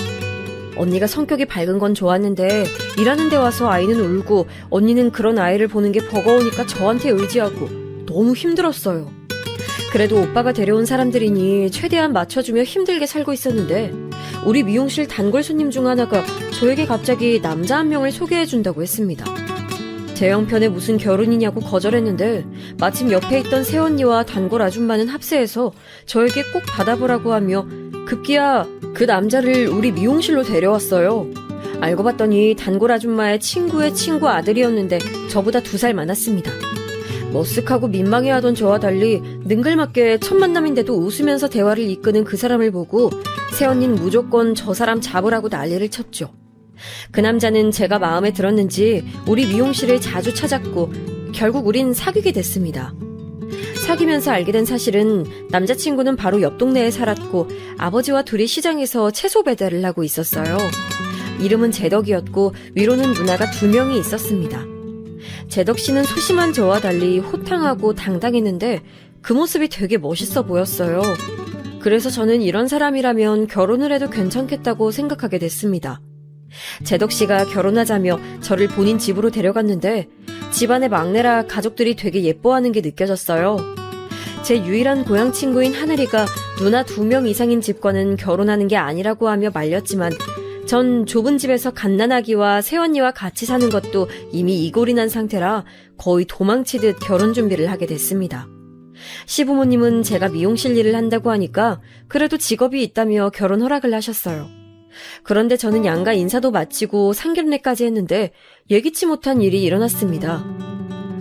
언니가 성격이 밝은 건 좋았는데 일하는 데 와서 아이는 울고 언니는 그런 아이를 보는 게 버거우니까 저한테 의지하고 너무 힘들었어요. 그래도 오빠가 데려온 사람들이니 최대한 맞춰주며 힘들게 살고 있었는데 우리 미용실 단골 손님 중 하나가 저에게 갑자기 남자 한 명을 소개해준다고 했습니다. 제 형편에 무슨 결혼이냐고 거절했는데 마침 옆에 있던 새언니와 단골 아줌마는 합세해서 저에게 꼭 받아보라고 하며 급기야 그 남자를 우리 미용실로 데려왔어요. 알고 봤더니 단골 아줌마의 친구의 친구 아들이었는데 저보다 2살 많았습니다. 머쓱하고 민망해하던 저와 달리 능글맞게 첫 만남인데도 웃으면서 대화를 이끄는 그 사람을 보고 새언니는 무조건 저 사람 잡으라고 난리를 쳤죠. 그 남자는 제가 마음에 들었는지 우리 미용실을 자주 찾았고 결국 우린 사귀게 됐습니다. 사귀면서 알게 된 사실은 남자친구는 바로 옆 동네에 살았고 아버지와 둘이 시장에서 채소 배달을 하고 있었어요. 이름은 제덕이었고 위로는 누나가 2명이 있었습니다. 제덕 씨는 소심한 저와 달리 호탕하고 당당했는데 그 모습이 되게 멋있어 보였어요. 그래서 저는 이런 사람이라면 결혼을 해도 괜찮겠다고 생각하게 됐습니다. 제덕 씨가 결혼하자며 저를 본인 집으로 데려갔는데 집안의 막내라 가족들이 되게 예뻐하는 게 느껴졌어요. 제 유일한 고향 친구인 하늘이가 누나 2명 이상인 집과는 결혼하는 게 아니라고 하며 말렸지만 전 좁은 집에서 갓난아기와 새언니와 같이 사는 것도 이미 이골이 난 상태라 거의 도망치듯 결혼 준비를 하게 됐습니다. 시부모님은 제가 미용실 일을 한다고 하니까 그래도 직업이 있다며 결혼 허락을 하셨어요. 그런데 저는 양가 인사도 마치고 상견례까지 했는데 예기치 못한 일이 일어났습니다.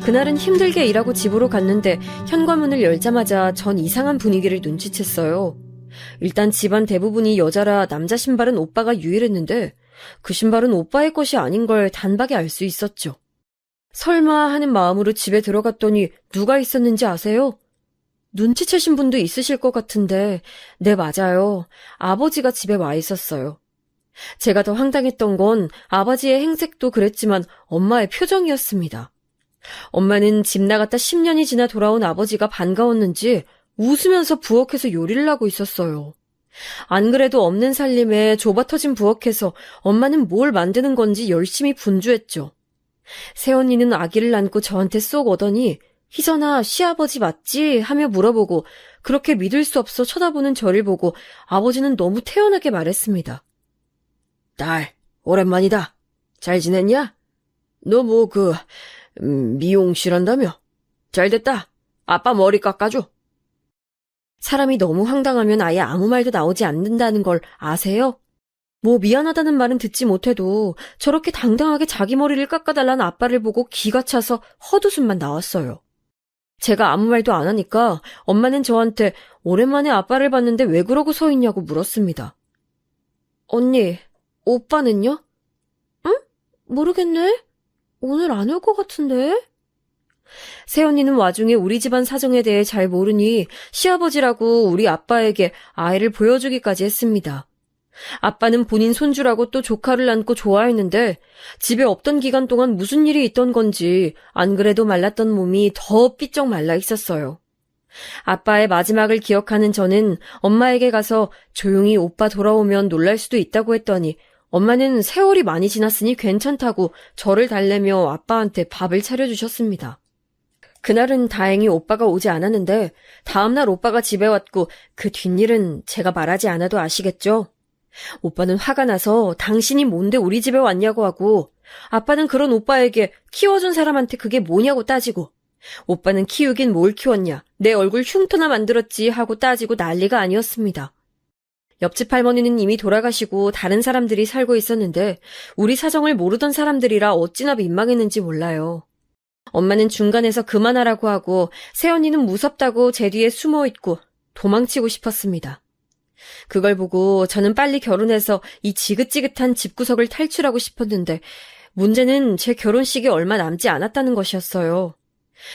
그날은 힘들게 일하고 집으로 갔는데 현관문을 열자마자 전 이상한 분위기를 눈치챘어요. 일단 집안 대부분이 여자라 남자 신발은 오빠가 유일했는데 그 신발은 오빠의 것이 아닌 걸 단박에 알 수 있었죠. 설마 하는 마음으로 집에 들어갔더니 누가 있었는지 아세요? 눈치채신 분도 있으실 것 같은데 네, 맞아요. 아버지가 집에 와 있었어요. 제가 더 황당했던 건 아버지의 행색도 그랬지만 엄마의 표정이었습니다. 엄마는 집 나갔다 10년이 지나 돌아온 아버지가 반가웠는지 웃으면서 부엌에서 요리를 하고 있었어요. 안 그래도 없는 살림에 좁아터진 부엌에서 엄마는 뭘 만드는 건지 열심히 분주했죠. 새언니는 아기를 안고 저한테 쏙 오더니 희선아, 시아버지 맞지? 하며 물어보고 그렇게 믿을 수 없어 쳐다보는 저를 보고 아버지는 너무 태연하게 말했습니다. 딸, 오랜만이다. 잘 지냈냐? 너 미용실 한다며? 잘됐다. 아빠 머리 깎아줘. 사람이 너무 황당하면 아예 아무 말도 나오지 않는다는 걸 아세요? 미안하다는 말은 듣지 못해도 저렇게 당당하게 자기 머리를 깎아달라는 아빠를 보고 기가 차서 헛웃음만 나왔어요. 제가 아무 말도 안 하니까 엄마는 저한테 오랜만에 아빠를 봤는데 왜 그러고 서 있냐고 물었습니다. 언니, 오빠는요? 응? 모르겠네. 오늘 안 올 것 같은데? 새언니는 와중에 우리 집안 사정에 대해 잘 모르니 시아버지라고 우리 아빠에게 아이를 보여주기까지 했습니다. 아빠는 본인 손주라고 또 조카를 안고 좋아했는데 집에 없던 기간 동안 무슨 일이 있던 건지 안 그래도 말랐던 몸이 더 삐쩍 말라 있었어요. 아빠의 마지막을 기억하는 저는 엄마에게 가서 조용히 오빠 돌아오면 놀랄 수도 있다고 했더니 엄마는 세월이 많이 지났으니 괜찮다고 저를 달래며 아빠한테 밥을 차려주셨습니다. 그날은 다행히 오빠가 오지 않았는데 다음날 오빠가 집에 왔고 그 뒷일은 제가 말하지 않아도 아시겠죠? 오빠는 화가 나서 당신이 뭔데 우리 집에 왔냐고 하고 아빠는 그런 오빠에게 키워준 사람한테 그게 뭐냐고 따지고 오빠는 키우긴 뭘 키웠냐, 내 얼굴 흉터나 만들었지 하고 따지고 난리가 아니었습니다. 옆집 할머니는 이미 돌아가시고 다른 사람들이 살고 있었는데 우리 사정을 모르던 사람들이라 어찌나 민망했는지 몰라요. 엄마는 중간에서 그만하라고 하고 새언니는 무섭다고 제 뒤에 숨어있고 도망치고 싶었습니다. 그걸 보고 저는 빨리 결혼해서 이 지긋지긋한 집구석을 탈출하고 싶었는데 문제는 제 결혼식이 얼마 남지 않았다는 것이었어요.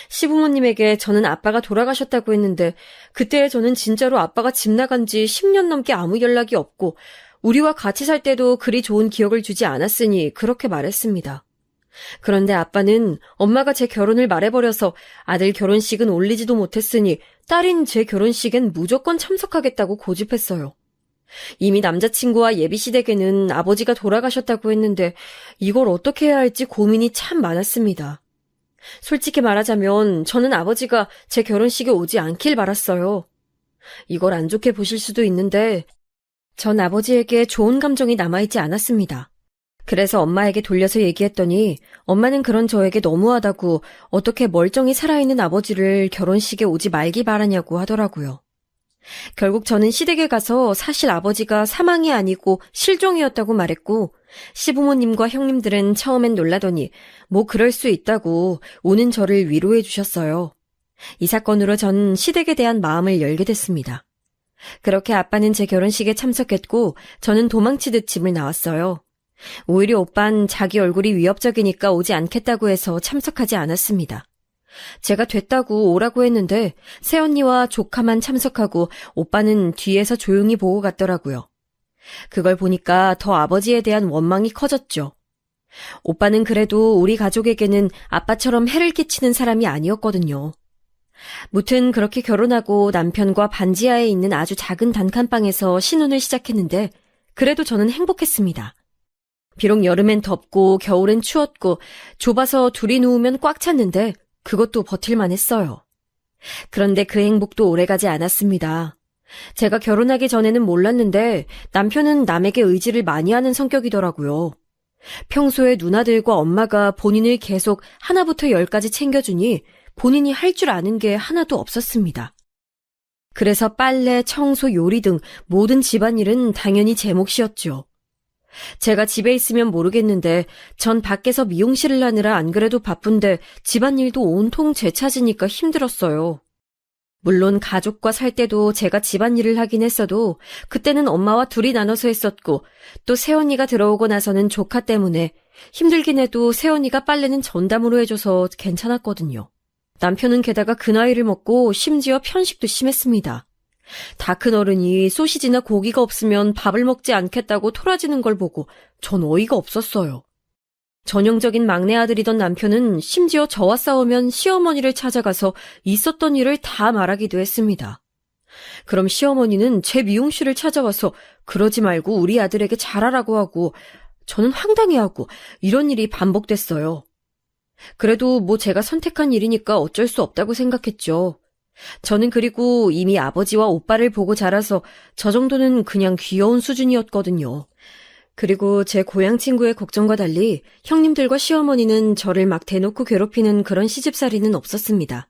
시부모님에게 저는 아빠가 돌아가셨다고 했는데 그때 저는 진짜로 아빠가 집 나간 지 10년 넘게 아무 연락이 없고 우리와 같이 살 때도 그리 좋은 기억을 주지 않았으니 그렇게 말했습니다. 그런데 아빠는 엄마가 제 결혼을 말해버려서 아들 결혼식은 올리지도 못했으니 딸인 제 결혼식엔 무조건 참석하겠다고 고집했어요. 이미 남자친구와 예비시댁에는 아버지가 돌아가셨다고 했는데 이걸 어떻게 해야 할지 고민이 참 많았습니다. 솔직히 말하자면 저는 아버지가 제 결혼식에 오지 않길 바랐어요. 이걸 안 좋게 보실 수도 있는데 전 아버지에게 좋은 감정이 남아있지 않았습니다. 그래서 엄마에게 돌려서 얘기했더니 엄마는 그런 저에게 너무하다고 어떻게 멀쩡히 살아있는 아버지를 결혼식에 오지 말기 바라냐고 하더라고요. 결국 저는 시댁에 가서 사실 아버지가 사망이 아니고 실종이었다고 말했고 시부모님과 형님들은 처음엔 놀라더니 뭐 그럴 수 있다고 오는 저를 위로해 주셨어요. 이 사건으로 전 시댁에 대한 마음을 열게 됐습니다. 그렇게 아빠는 제 결혼식에 참석했고 저는 도망치듯 집을 나왔어요. 오히려 오빤 자기 얼굴이 위협적이니까 오지 않겠다고 해서 참석하지 않았습니다. 제가 됐다고 오라고 했는데 새언니와 조카만 참석하고 오빠는 뒤에서 조용히 보고 갔더라고요. 그걸 보니까 더 아버지에 대한 원망이 커졌죠. 오빠는 그래도 우리 가족에게는 아빠처럼 해를 끼치는 사람이 아니었거든요. 무튼 그렇게 결혼하고 남편과 반지하에 있는 아주 작은 단칸방에서 신혼을 시작했는데 그래도 저는 행복했습니다. 비록 여름엔 덥고 겨울엔 추웠고 좁아서 둘이 누우면 꽉 찼는데 그것도 버틸만 했어요. 그런데 그 행복도 오래가지 않았습니다. 제가 결혼하기 전에는 몰랐는데 남편은 남에게 의지를 많이 하는 성격이더라고요. 평소에 누나들과 엄마가 본인을 계속 하나부터 10까지 챙겨주니 본인이 할 줄 아는 게 하나도 없었습니다. 그래서 빨래, 청소, 요리 등 모든 집안일은 당연히 제 몫이었죠. 제가 집에 있으면 모르겠는데 전 밖에서 미용실을 하느라 안 그래도 바쁜데 집안일도 온통 제 차지니까 힘들었어요. 물론 가족과 살 때도 제가 집안일을 하긴 했어도 그때는 엄마와 둘이 나눠서 했었고 또 새언니가 들어오고 나서는 조카 때문에 힘들긴 해도 새언니가 빨래는 전담으로 해줘서 괜찮았거든요. 남편은 게다가 그 나이를 먹고 심지어 편식도 심했습니다. 다 큰 어른이 소시지나 고기가 없으면 밥을 먹지 않겠다고 토라지는 걸 보고 전 어이가 없었어요. 전형적인 막내 아들이던 남편은 심지어 저와 싸우면 시어머니를 찾아가서 있었던 일을 다 말하기도 했습니다. 그럼 시어머니는 제 미용실을 찾아와서 그러지 말고 우리 아들에게 잘하라고 하고 저는 황당해하고 이런 일이 반복됐어요. 그래도 뭐 제가 선택한 일이니까 어쩔 수 없다고 생각했죠. 저는 그리고 이미 아버지와 오빠를 보고 자라서 저 정도는 그냥 귀여운 수준이었거든요. 그리고 제 고향 친구의 걱정과 달리 형님들과 시어머니는 저를 막 대놓고 괴롭히는 그런 시집살이는 없었습니다.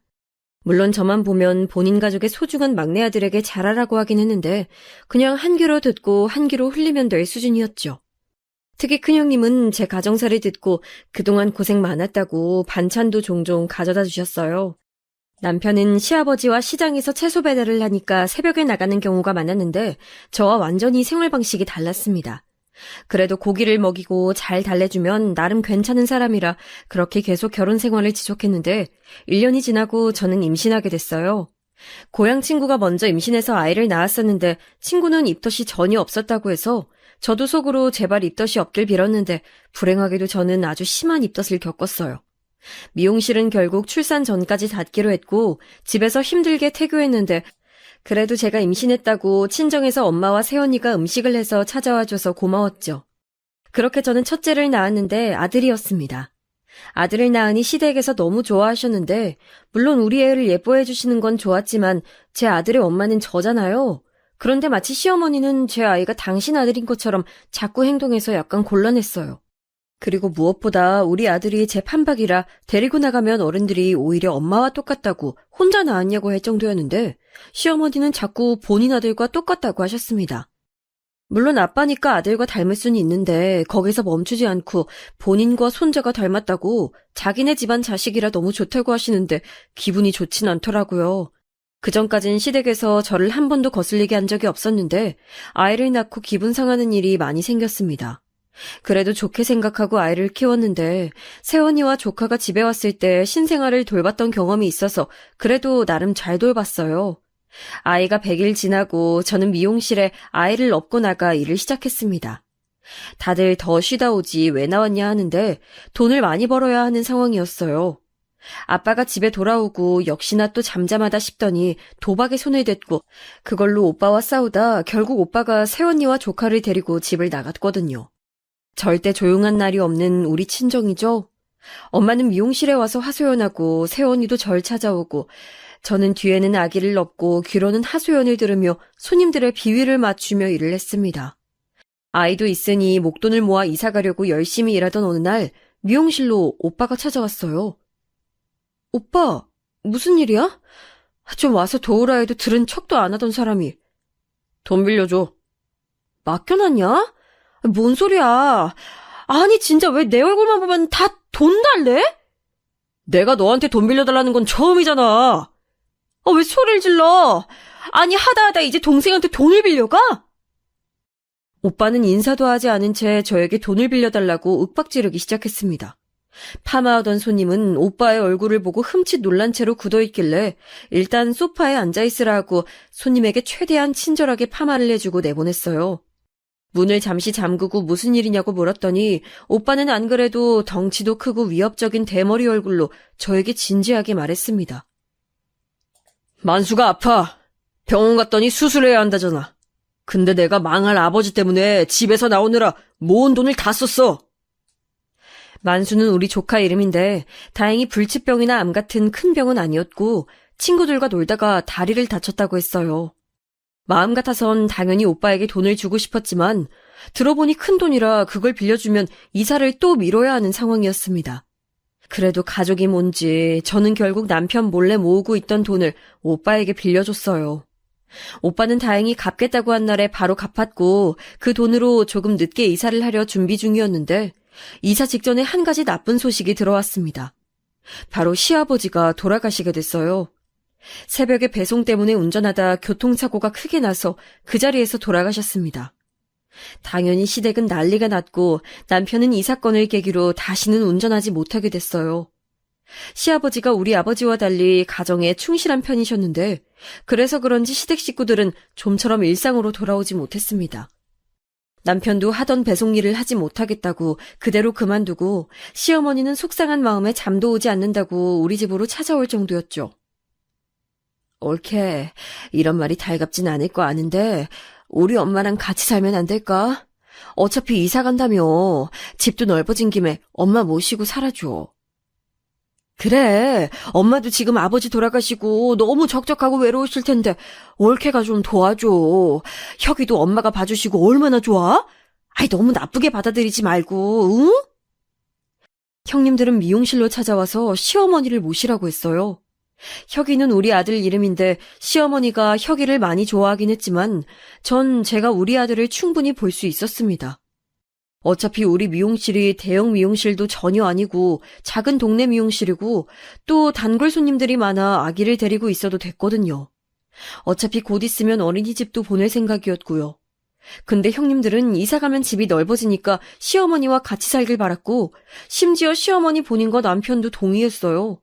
물론 저만 보면 본인 가족의 소중한 막내 아들에게 잘하라고 하긴 했는데 그냥 한 귀로 듣고 한 귀로 흘리면 될 수준이었죠. 특히 큰형님은 제 가정사를 듣고 그동안 고생 많았다고 반찬도 종종 가져다 주셨어요. 남편은 시아버지와 시장에서 채소 배달을 하니까 새벽에 나가는 경우가 많았는데 저와 완전히 생활 방식이 달랐습니다. 그래도 고기를 먹이고 잘 달래주면 나름 괜찮은 사람이라 그렇게 계속 결혼 생활을 지속했는데 1년이 지나고 저는 임신하게 됐어요. 고향 친구가 먼저 임신해서 아이를 낳았었는데 친구는 입덧이 전혀 없었다고 해서 저도 속으로 제발 입덧이 없길 빌었는데 불행하게도 저는 아주 심한 입덧을 겪었어요. 미용실은 결국 출산 전까지 닫기로 했고 집에서 힘들게 퇴교했는데 그래도 제가 임신했다고 친정에서 엄마와 새언니가 음식을 해서 찾아와줘서 고마웠죠. 그렇게 저는 첫째를 낳았는데 아들이었습니다. 아들을 낳으니 시댁에서 너무 좋아하셨는데 물론 우리 애를 예뻐해 주시는 건 좋았지만 제 아들의 엄마는 저잖아요. 그런데 마치 시어머니는 제 아이가 당신 아들인 것처럼 자꾸 행동해서 약간 곤란했어요. 그리고 무엇보다 우리 아들이 제 판박이라 데리고 나가면 어른들이 오히려 엄마와 똑같다고 혼자 낳았냐고 할 정도였는데 시어머니는 자꾸 본인 아들과 똑같다고 하셨습니다. 물론 아빠니까 아들과 닮을 수는 있는데 거기서 멈추지 않고 본인과 손자가 닮았다고 자기네 집안 자식이라 너무 좋다고 하시는데 기분이 좋진 않더라고요. 그전까진 시댁에서 저를 한 번도 거슬리게 한 적이 없었는데 아이를 낳고 기분 상하는 일이 많이 생겼습니다. 그래도 좋게 생각하고 아이를 키웠는데 새언니와 조카가 집에 왔을 때 신생아를 돌봤던 경험이 있어서 그래도 나름 잘 돌봤어요. 아이가 100일 지나고 저는 미용실에 아이를 업고 나가 일을 시작했습니다. 다들 더 쉬다 오지 왜 나왔냐 하는데 돈을 많이 벌어야 하는 상황이었어요. 아빠가 집에 돌아오고 역시나 또 잠잠하다 싶더니 도박에 손을 댔고 그걸로 오빠와 싸우다 결국 오빠가 새언니와 조카를 데리고 집을 나갔거든요. 절대 조용한 날이 없는 우리 친정이죠. 엄마는 미용실에 와서 하소연하고 새언니도 절 찾아오고 저는 뒤에는 아기를 업고 귀로는 하소연을 들으며 손님들의 비위를 맞추며 일을 했습니다. 아이도 있으니 목돈을 모아 이사 가려고 열심히 일하던 어느 날 미용실로 오빠가 찾아왔어요. 오빠, 무슨 일이야? 좀 와서 도우라 해도 들은 척도 안 하던 사람이. 돈 빌려줘. 맡겨놨냐? 뭔 소리야. 아니 진짜 왜 내 얼굴만 보면 다 돈 달래? 내가 너한테 돈 빌려달라는 건 처음이잖아. 왜 소리를 질러? 아니 하다 이제 동생한테 돈을 빌려가? 오빠는 인사도 하지 않은 채 저에게 돈을 빌려달라고 윽박지르기 시작했습니다. 파마하던 손님은 오빠의 얼굴을 보고 흠칫 놀란 채로 굳어있길래 일단 소파에 앉아있으라 하고 손님에게 최대한 친절하게 파마를 해주고 내보냈어요. 문을 잠시 잠그고 무슨 일이냐고 물었더니 오빠는 안 그래도 덩치도 크고 위협적인 대머리 얼굴로 저에게 진지하게 말했습니다. 만수가 아파. 병원 갔더니 수술해야 한다잖아. 근데 내가 망할 아버지 때문에 집에서 나오느라 모은 돈을 다 썼어. 만수는 우리 조카 이름인데 다행히 불치병이나 암 같은 큰 병은 아니었고 친구들과 놀다가 다리를 다쳤다고 했어요. 마음 같아선 당연히 오빠에게 돈을 주고 싶었지만 들어보니 큰 돈이라 그걸 빌려주면 이사를 또 미뤄야 하는 상황이었습니다. 그래도 가족이 뭔지 저는 결국 남편 몰래 모으고 있던 돈을 오빠에게 빌려줬어요. 오빠는 다행히 갚겠다고 한 날에 바로 갚았고 그 돈으로 조금 늦게 이사를 하려 준비 중이었는데 이사 직전에 한 가지 나쁜 소식이 들어왔습니다. 바로 시아버지가 돌아가시게 됐어요. 새벽에 배송 때문에 운전하다 교통사고가 크게 나서 그 자리에서 돌아가셨습니다. 당연히 시댁은 난리가 났고 남편은 이 사건을 계기로 다시는 운전하지 못하게 됐어요. 시아버지가 우리 아버지와 달리 가정에 충실한 편이셨는데 그래서 그런지 시댁 식구들은 좀처럼 일상으로 돌아오지 못했습니다. 남편도 하던 배송 일을 하지 못하겠다고 그대로 그만두고 시어머니는 속상한 마음에 잠도 오지 않는다고 우리 집으로 찾아올 정도였죠. 옳게 이런 말이 달갑진 않을 거 아는데 우리 엄마랑 같이 살면 안 될까? 어차피 이사 간다며 집도 넓어진 김에 엄마 모시고 살아줘. 그래, 엄마도 지금 아버지 돌아가시고 너무 적적하고 외로우실 텐데 올케가 좀 도와줘. 혁이도 엄마가 봐주시고 얼마나 좋아? 아이 너무 나쁘게 받아들이지 말고, 응? 형님들은 미용실로 찾아와서 시어머니를 모시라고 했어요. 혁이는 우리 아들 이름인데 시어머니가 혁이를 많이 좋아하긴 했지만 전 제가 우리 아들을 충분히 볼 수 있었습니다. 어차피 우리 미용실이 대형 미용실도 전혀 아니고 작은 동네 미용실이고 또 단골 손님들이 많아 아기를 데리고 있어도 됐거든요. 어차피 곧 있으면 어린이집도 보낼 생각이었고요. 근데 형님들은 이사 가면 집이 넓어지니까 시어머니와 같이 살길 바랐고 심지어 시어머니 본인과 남편도 동의했어요.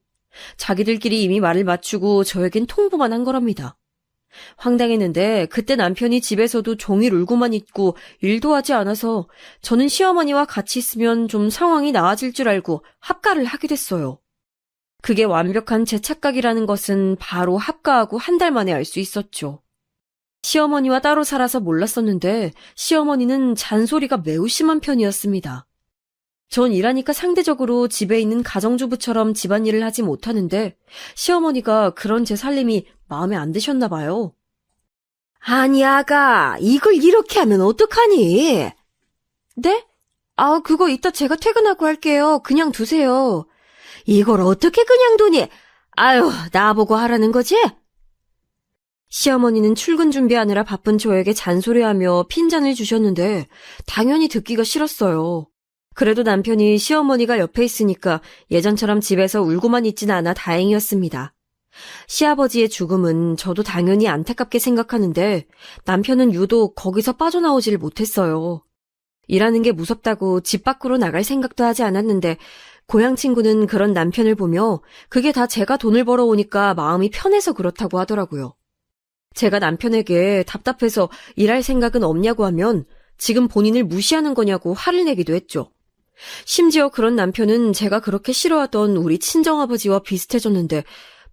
자기들끼리 이미 말을 맞추고 저에겐 통보만 한 거랍니다. 황당했는데 그때 남편이 집에서도 종일 울고만 있고 일도 하지 않아서 저는 시어머니와 같이 있으면 좀 상황이 나아질 줄 알고 합가를 하게 됐어요. 그게 완벽한 제 착각이라는 것은 바로 합가하고 한 달 만에 알 수 있었죠. 시어머니와 따로 살아서 몰랐었는데 시어머니는 잔소리가 매우 심한 편이었습니다. 전 일하니까 상대적으로 집에 있는 가정주부처럼 집안일을 하지 못하는데 시어머니가 그런 제 살림이 마음에 안 드셨나 봐요. 아니 아가, 이걸 이렇게 하면 어떡하니? 네? 그거 이따 제가 퇴근하고 할게요. 그냥 두세요. 이걸 어떻게 그냥 두니? 아유, 나보고 하라는 거지? 시어머니는 출근 준비하느라 바쁜 저에게 잔소리하며 핀잔을 주셨는데 당연히 듣기가 싫었어요. 그래도 남편이 시어머니가 옆에 있으니까 예전처럼 집에서 울고만 있진 않아 다행이었습니다. 시아버지의 죽음은 저도 당연히 안타깝게 생각하는데 남편은 유독 거기서 빠져나오질 못했어요. 일하는 게 무섭다고 집 밖으로 나갈 생각도 하지 않았는데 고향 친구는 그런 남편을 보며 그게 다 제가 돈을 벌어오니까 마음이 편해서 그렇다고 하더라고요. 제가 남편에게 답답해서 일할 생각은 없냐고 하면 지금 본인을 무시하는 거냐고 화를 내기도 했죠. 심지어 그런 남편은 제가 그렇게 싫어하던 우리 친정아버지와 비슷해졌는데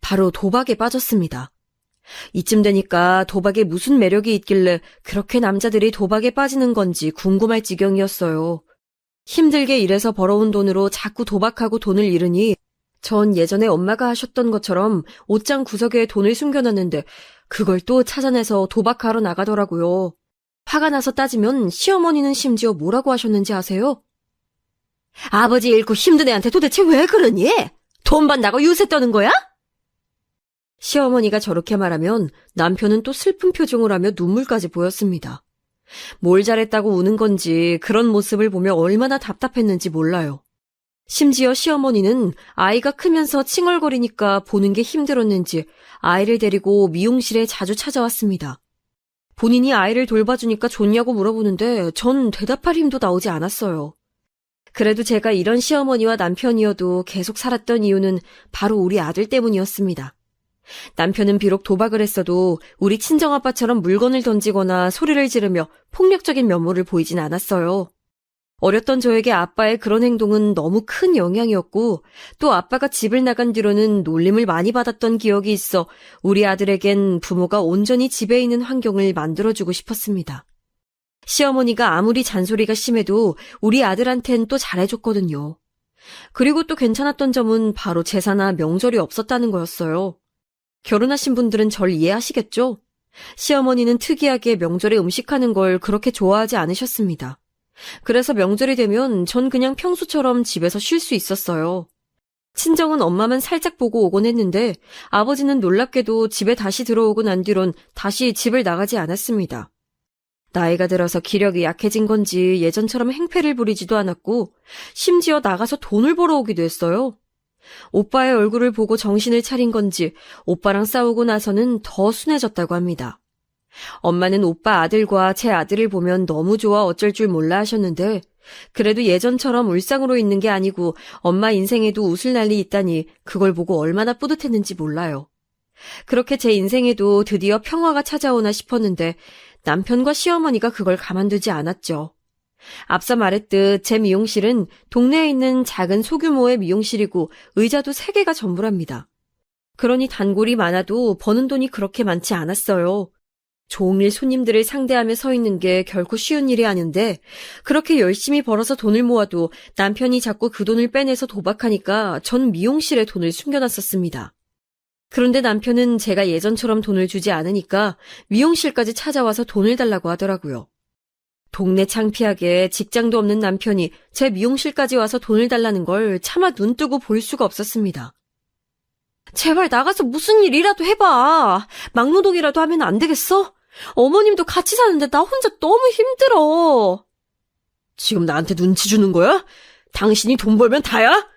바로 도박에 빠졌습니다. 이쯤 되니까 도박에 무슨 매력이 있길래 그렇게 남자들이 도박에 빠지는 건지 궁금할 지경이었어요. 힘들게 일해서 벌어온 돈으로 자꾸 도박하고 돈을 잃으니 전 예전에 엄마가 하셨던 것처럼 옷장 구석에 돈을 숨겨놨는데 그걸 또 찾아내서 도박하러 나가더라고요. 화가 나서 따지면 시어머니는 심지어 뭐라고 하셨는지 아세요? 아버지 잃고 힘든 애한테 도대체 왜 그러니? 돈 받다고 유세 떠는 거야? 시어머니가 저렇게 말하면 남편은 또 슬픈 표정을 하며 눈물까지 보였습니다. 뭘 잘했다고 우는 건지 그런 모습을 보며 얼마나 답답했는지 몰라요. 심지어 시어머니는 아이가 크면서 칭얼거리니까 보는 게 힘들었는지 아이를 데리고 미용실에 자주 찾아왔습니다. 본인이 아이를 돌봐주니까 좋냐고 물어보는데 전 대답할 힘도 나오지 않았어요. 그래도 제가 이런 시어머니와 남편이어도 계속 살았던 이유는 바로 우리 아들 때문이었습니다. 남편은 비록 도박을 했어도 우리 친정아빠처럼 물건을 던지거나 소리를 지르며 폭력적인 면모를 보이진 않았어요. 어렸던 저에게 아빠의 그런 행동은 너무 큰 영향이었고 또 아빠가 집을 나간 뒤로는 놀림을 많이 받았던 기억이 있어 우리 아들에겐 부모가 온전히 집에 있는 환경을 만들어주고 싶었습니다. 시어머니가 아무리 잔소리가 심해도 우리 아들한텐 또 잘해줬거든요. 그리고 또 괜찮았던 점은 바로 제사나 명절이 없었다는 거였어요. 결혼하신 분들은 절 이해하시겠죠? 시어머니는 특이하게 명절에 음식하는 걸 그렇게 좋아하지 않으셨습니다. 그래서 명절이 되면 전 그냥 평소처럼 집에서 쉴 수 있었어요. 친정은 엄마만 살짝 보고 오곤 했는데 아버지는 놀랍게도 집에 다시 들어오고 난 뒤론 다시 집을 나가지 않았습니다. 나이가 들어서 기력이 약해진 건지 예전처럼 행패를 부리지도 않았고 심지어 나가서 돈을 벌어오기도 했어요. 오빠의 얼굴을 보고 정신을 차린 건지 오빠랑 싸우고 나서는 더 순해졌다고 합니다. 엄마는 오빠 아들과 제 아들을 보면 너무 좋아 어쩔 줄 몰라 하셨는데 그래도 예전처럼 울상으로 있는 게 아니고 엄마 인생에도 웃을 날이 있다니 그걸 보고 얼마나 뿌듯했는지 몰라요. 그렇게 제 인생에도 드디어 평화가 찾아오나 싶었는데 남편과 시어머니가 그걸 가만두지 않았죠. 앞서 말했듯 제 미용실은 동네에 있는 작은 소규모의 미용실이고 의자도 3개가 전부랍니다. 그러니 단골이 많아도 버는 돈이 그렇게 많지 않았어요. 종일 손님들을 상대하며 서 있는 게 결코 쉬운 일이 아닌데 그렇게 열심히 벌어서 돈을 모아도 남편이 자꾸 그 돈을 빼내서 도박하니까 전 미용실에 돈을 숨겨놨었습니다. 그런데 남편은 제가 예전처럼 돈을 주지 않으니까 미용실까지 찾아와서 돈을 달라고 하더라고요. 동네 창피하게 직장도 없는 남편이 제 미용실까지 와서 돈을 달라는 걸 차마 눈 뜨고 볼 수가 없었습니다. 제발 나가서 무슨 일이라도 해봐. 막노동이라도 하면 안 되겠어? 어머님도 같이 사는데 나 혼자 너무 힘들어. 지금 나한테 눈치 주는 거야? 당신이 돈 벌면 다야?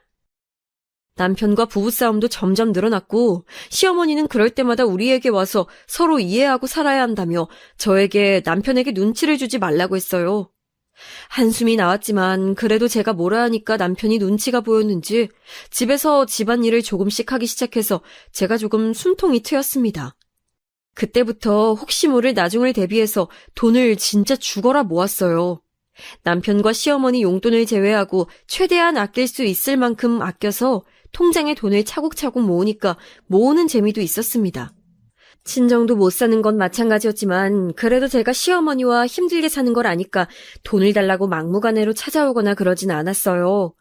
남편과 부부싸움도 점점 늘어났고 시어머니는 그럴 때마다 우리에게 와서 서로 이해하고 살아야 한다며 저에게 남편에게 눈치를 주지 말라고 했어요. 한숨이 나왔지만 그래도 제가 뭐라 하니까 남편이 눈치가 보였는지 집에서 집안일을 조금씩 하기 시작해서 제가 조금 숨통이 트였습니다. 그때부터 혹시 모를 나중을 대비해서 돈을 진짜 죽어라 모았어요. 남편과 시어머니 용돈을 제외하고 최대한 아낄 수 있을 만큼 아껴서 통장에 돈을 차곡차곡 모으니까 모으는 재미도 있었습니다. 친정도 못 사는 건 마찬가지였지만 그래도 제가 시어머니와 힘들게 사는 걸 아니까 돈을 달라고 막무가내로 찾아오거나 그러진 않았어요.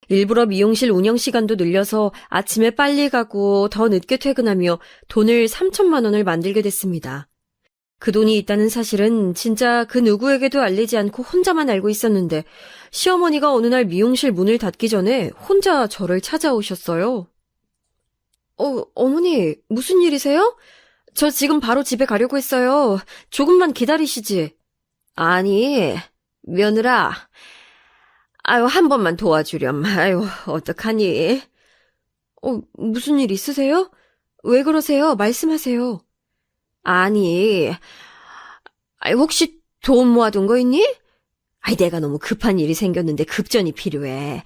일부러 미용실 운영 시간도 늘려서 아침에 빨리 가고 더 늦게 퇴근하며 돈을 3천만 원을 만들게 됐습니다. 그 돈이 있다는 사실은 진짜 그 누구에게도 알리지 않고 혼자만 알고 있었는데 시어머니가 어느 날 미용실 문을 닫기 전에 혼자 저를 찾아오셨어요. 어머니, 무슨 일이세요? 저 지금 바로 집에 가려고 했어요. 조금만 기다리시지. 아니, 며느라. 아유, 한 번만 도와주렴. 아유, 어떡하니? 무슨 일 있으세요? 왜 그러세요? 말씀하세요. 아니, 혹시 돈 모아둔 거 있니? 내가 너무 급한 일이 생겼는데 급전이 필요해.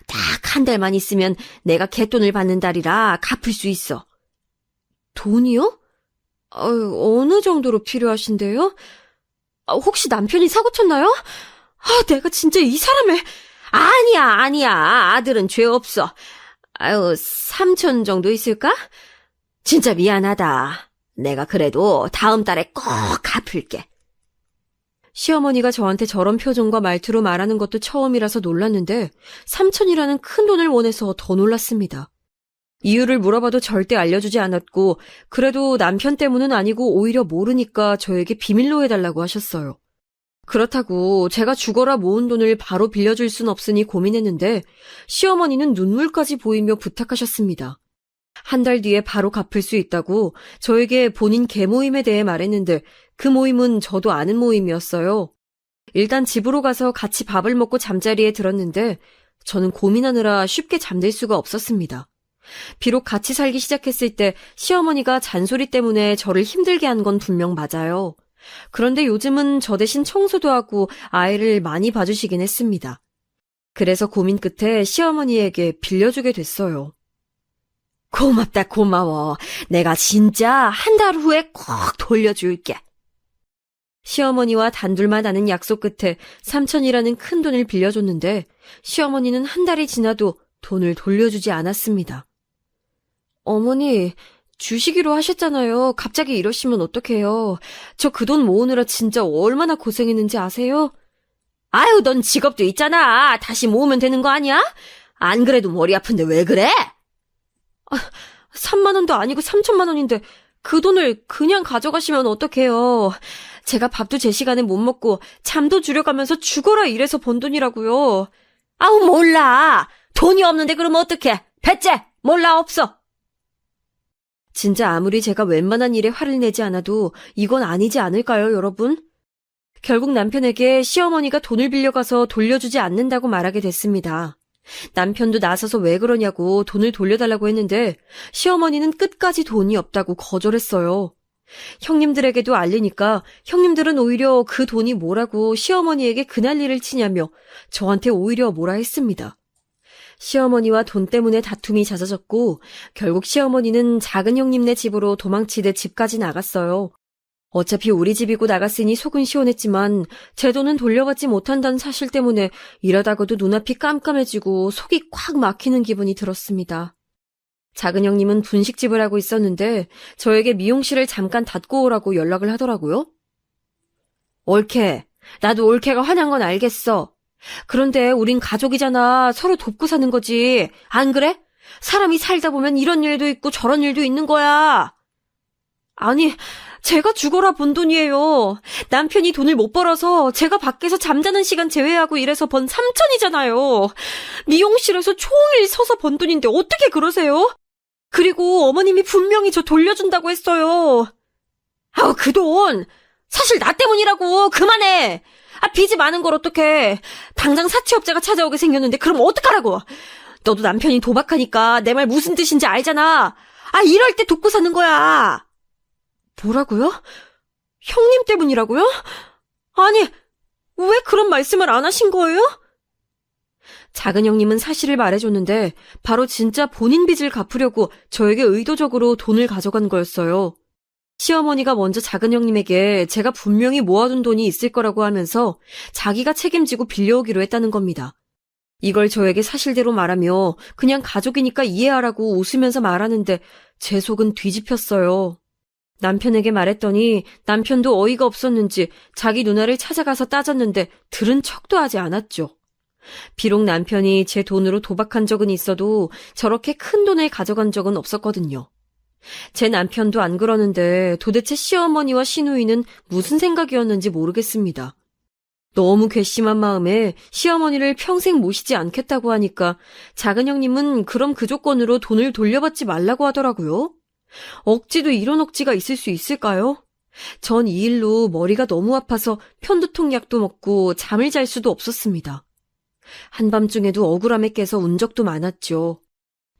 딱 한 달만 있으면 내가 갯돈을 받는 달이라 갚을 수 있어. 돈이요? 어느 정도로 필요하신데요? 혹시 남편이 사고 쳤나요? 내가 진짜 이 사람을... 아니야. 아들은 죄 없어. 3천 정도 있을까? 진짜 미안하다. 내가 그래도 다음 달에 꼭 갚을게. 시어머니가 저한테 저런 표정과 말투로 말하는 것도 처음이라서 놀랐는데 3천이라는 큰 돈을 원해서 더 놀랐습니다. 이유를 물어봐도 절대 알려주지 않았고 그래도 남편 때문은 아니고 오히려 모르니까 저에게 비밀로 해달라고 하셨어요. 그렇다고 제가 죽어라 모은 돈을 바로 빌려줄 순 없으니 고민했는데 시어머니는 눈물까지 보이며 부탁하셨습니다. 한 달 뒤에 바로 갚을 수 있다고 저에게 본인 계모임에 대해 말했는데 그 모임은 저도 아는 모임이었어요. 일단 집으로 가서 같이 밥을 먹고 잠자리에 들었는데 저는 고민하느라 쉽게 잠들 수가 없었습니다. 비록 같이 살기 시작했을 때 시어머니가 잔소리 때문에 저를 힘들게 한 건 분명 맞아요. 그런데 요즘은 저 대신 청소도 하고 아이를 많이 봐주시긴 했습니다. 그래서 고민 끝에 시어머니에게 빌려주게 됐어요. 고맙다, 고마워. 내가 진짜 한 달 후에 꼭 돌려줄게. 시어머니와 단둘만 아는 약속 끝에 3천이라는 큰 돈을 빌려줬는데 시어머니는 한 달이 지나도 돈을 돌려주지 않았습니다. 어머니, 주시기로 하셨잖아요. 갑자기 이러시면 어떡해요. 저 그 돈 모으느라 진짜 얼마나 고생했는지 아세요? 아유, 넌 직업도 있잖아. 다시 모으면 되는 거 아니야? 안 그래도 머리 아픈데 왜 그래? 3만 원도 아니고 3천만 원인데 그 돈을 그냥 가져가시면 어떡해요. 제가 밥도 제 시간에 못 먹고 잠도 줄여가면서 죽어라 일해서 번 돈이라고요. 아우, 몰라. 돈이 없는데 그러면 어떡해. 배째, 몰라, 없어. 진짜 아무리 제가 웬만한 일에 화를 내지 않아도 이건 아니지 않을까요, 여러분? 결국 남편에게 시어머니가 돈을 빌려가서 돌려주지 않는다고 말하게 됐습니다. 남편도 나서서 왜 그러냐고 돈을 돌려달라고 했는데 시어머니는 끝까지 돈이 없다고 거절했어요. 형님들에게도 알리니까 형님들은 오히려 그 돈이 뭐라고 시어머니에게 그난리를 치냐며 저한테 오히려 뭐라 했습니다. 시어머니와 돈 때문에 다툼이 잦아졌고 결국 시어머니는 작은 형님네 집으로 도망치듯 집까지 나갔어요. 어차피 우리 집이고 나갔으니 속은 시원했지만 제 돈은 돌려받지 못한다는 사실 때문에 이러다가도 눈앞이 깜깜해지고 속이 콱 막히는 기분이 들었습니다. 작은 형님은 분식집을 하고 있었는데 저에게 미용실을 잠깐 닫고 오라고 연락을 하더라고요. 올케, 나도 올케가 화난 건 알겠어. 그런데 우린 가족이잖아. 서로 돕고 사는 거지. 안 그래? 사람이 살다 보면 이런 일도 있고 저런 일도 있는 거야. 아니, 제가 죽어라 번 돈이에요. 남편이 돈을 못 벌어서 제가 밖에서 잠자는 시간 제외하고 일해서 번 3천이잖아요. 미용실에서 종일 서서 번 돈인데 어떻게 그러세요? 그리고 어머님이 분명히 저 돌려준다고 했어요. 그 돈 사실 나 때문이라고. 그만해. 빚이 많은 걸 어떡해. 당장 사채업자가 찾아오게 생겼는데 그럼 어떡하라고. 너도 남편이 도박하니까 내 말 무슨 뜻인지 알잖아. 이럴 때 돕고 사는 거야. 뭐라고요? 형님 때문이라고요? 아니, 왜 그런 말씀을 안 하신 거예요? 작은 형님은 사실을 말해줬는데 바로 진짜 본인 빚을 갚으려고 저에게 의도적으로 돈을 가져간 거였어요. 시어머니가 먼저 작은 형님에게 제가 분명히 모아둔 돈이 있을 거라고 하면서 자기가 책임지고 빌려오기로 했다는 겁니다. 이걸 저에게 사실대로 말하며 그냥 가족이니까 이해하라고 웃으면서 말하는데 제 속은 뒤집혔어요. 남편에게 말했더니 남편도 어이가 없었는지 자기 누나를 찾아가서 따졌는데 들은 척도 하지 않았죠. 비록 남편이 제 돈으로 도박한 적은 있어도 저렇게 큰 돈을 가져간 적은 없었거든요. 제 남편도 안 그러는데 도대체 시어머니와 시누이는 무슨 생각이었는지 모르겠습니다. 너무 괘씸한 마음에 시어머니를 평생 모시지 않겠다고 하니까 작은 형님은 그럼 그 조건으로 돈을 돌려받지 말라고 하더라고요. 억지도 이런 억지가 있을 수 있을까요? 전 이 일로 머리가 너무 아파서 편두통 약도 먹고 잠을 잘 수도 없었습니다. 한밤중에도 억울함에 깨서 운 적도 많았죠.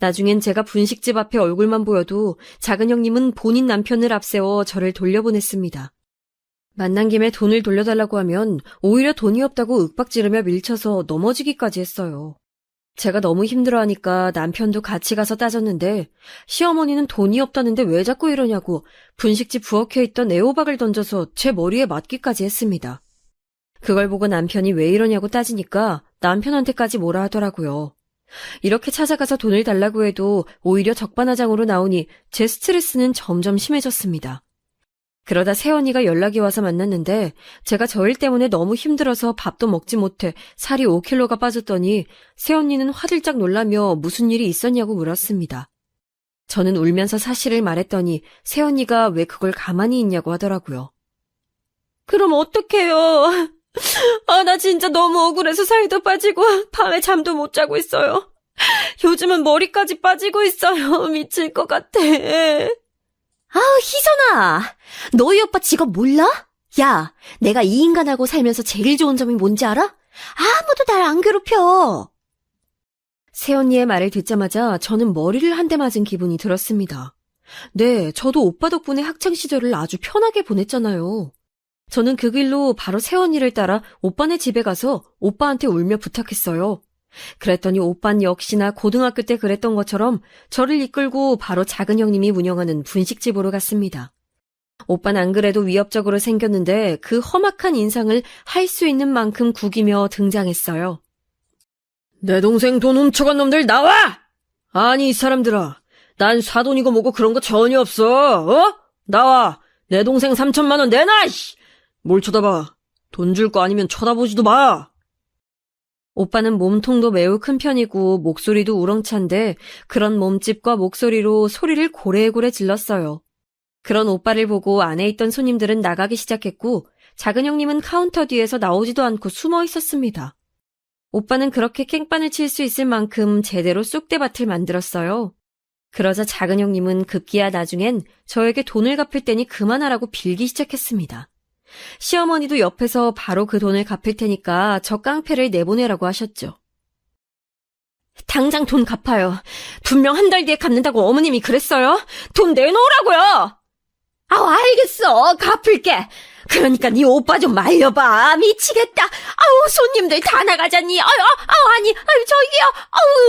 나중엔 제가 분식집 앞에 얼굴만 보여도 작은 형님은 본인 남편을 앞세워 저를 돌려보냈습니다. 만난 김에 돈을 돌려달라고 하면 오히려 돈이 없다고 윽박지르며 밀쳐서 넘어지기까지 했어요. 제가 너무 힘들어하니까 남편도 같이 가서 따졌는데 시어머니는 돈이 없다는데 왜 자꾸 이러냐고 분식집 부엌에 있던 애호박을 던져서 제 머리에 맞기까지 했습니다. 그걸 보고 남편이 왜 이러냐고 따지니까 남편한테까지 뭐라 하더라고요. 이렇게 찾아가서 돈을 달라고 해도 오히려 적반하장으로 나오니 제 스트레스는 점점 심해졌습니다. 그러다 새언니가 연락이 와서 만났는데 제가 저 일 때문에 너무 힘들어서 밥도 먹지 못해 살이 5kg가 빠졌더니 새언니는 화들짝 놀라며 무슨 일이 있었냐고 물었습니다. 저는 울면서 사실을 말했더니 새언니가 왜 그걸 가만히 있냐고 하더라고요. 그럼 어떡해요? 나 진짜 너무 억울해서 살도 빠지고 밤에 잠도 못 자고 있어요. 요즘은 머리까지 빠지고 있어요. 미칠 것 같아. 희선아, 너희 오빠 직업 몰라? 야, 내가 이 인간하고 살면서 제일 좋은 점이 뭔지 알아? 아무도 날 안 괴롭혀. 새언니의 말을 듣자마자 저는 머리를 한 대 맞은 기분이 들었습니다. 네, 저도 오빠 덕분에 학창시절을 아주 편하게 보냈잖아요. 저는 그 길로 바로 새언니를 따라 오빠네 집에 가서 오빠한테 울며 부탁했어요. 그랬더니 오빠는 역시나 고등학교 때 그랬던 것처럼 저를 이끌고 바로 작은 형님이 운영하는 분식집으로 갔습니다. 오빠는 안 그래도 위협적으로 생겼는데 그 험악한 인상을 할 수 있는 만큼 구기며 등장했어요. 내 동생 돈 훔쳐간 놈들 나와! 아니 이 사람들아, 난 사돈이고 뭐고 그런 거 전혀 없어. 나와! 내 동생 3천만 원 내놔! 뭘 쳐다봐. 돈 줄 거 아니면 쳐다보지도 마. 오빠는 몸통도 매우 큰 편이고 목소리도 우렁찬데 그런 몸집과 목소리로 소리를 고래고래 질렀어요. 그런 오빠를 보고 안에 있던 손님들은 나가기 시작했고 작은 형님은 카운터 뒤에서 나오지도 않고 숨어 있었습니다. 오빠는 그렇게 깽판을 칠 수 있을 만큼 제대로 쑥대밭을 만들었어요. 그러자 작은 형님은 급기야 나중엔 저에게 돈을 갚을 테니 그만하라고 빌기 시작했습니다. 시어머니도 옆에서 바로 그 돈을 갚을 테니까 저 깡패를 내보내라고 하셨죠. 당장 돈 갚아요. 분명 한 달 뒤에 갚는다고 어머님이 그랬어요. 돈 내놓으라고요. 알겠어. 갚을게. 그러니까 네 오빠 좀 말려봐. 미치겠다. 손님들 다 나가자니. 저기요.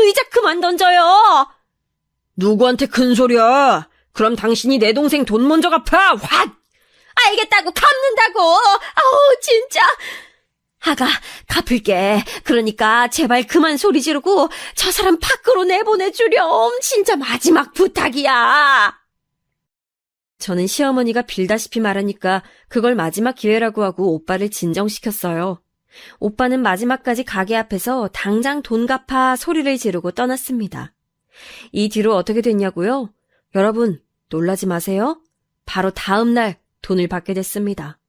의자 그만 던져요. 누구한테 큰 소리야. 그럼 당신이 내 동생 돈 먼저 갚아. 확! 알겠다고 갚는다고. 진짜. 아가, 갚을게. 그러니까 제발 그만 소리 지르고 저 사람 밖으로 내보내주렴. 진짜 마지막 부탁이야. 저는 시어머니가 빌다시피 말하니까 그걸 마지막 기회라고 하고 오빠를 진정시켰어요. 오빠는 마지막까지 가게 앞에서 당장 돈 갚아 소리를 지르고 떠났습니다. 이 뒤로 어떻게 됐냐고요? 여러분, 놀라지 마세요. 바로 다음 날 돈을 받게 됐습니다.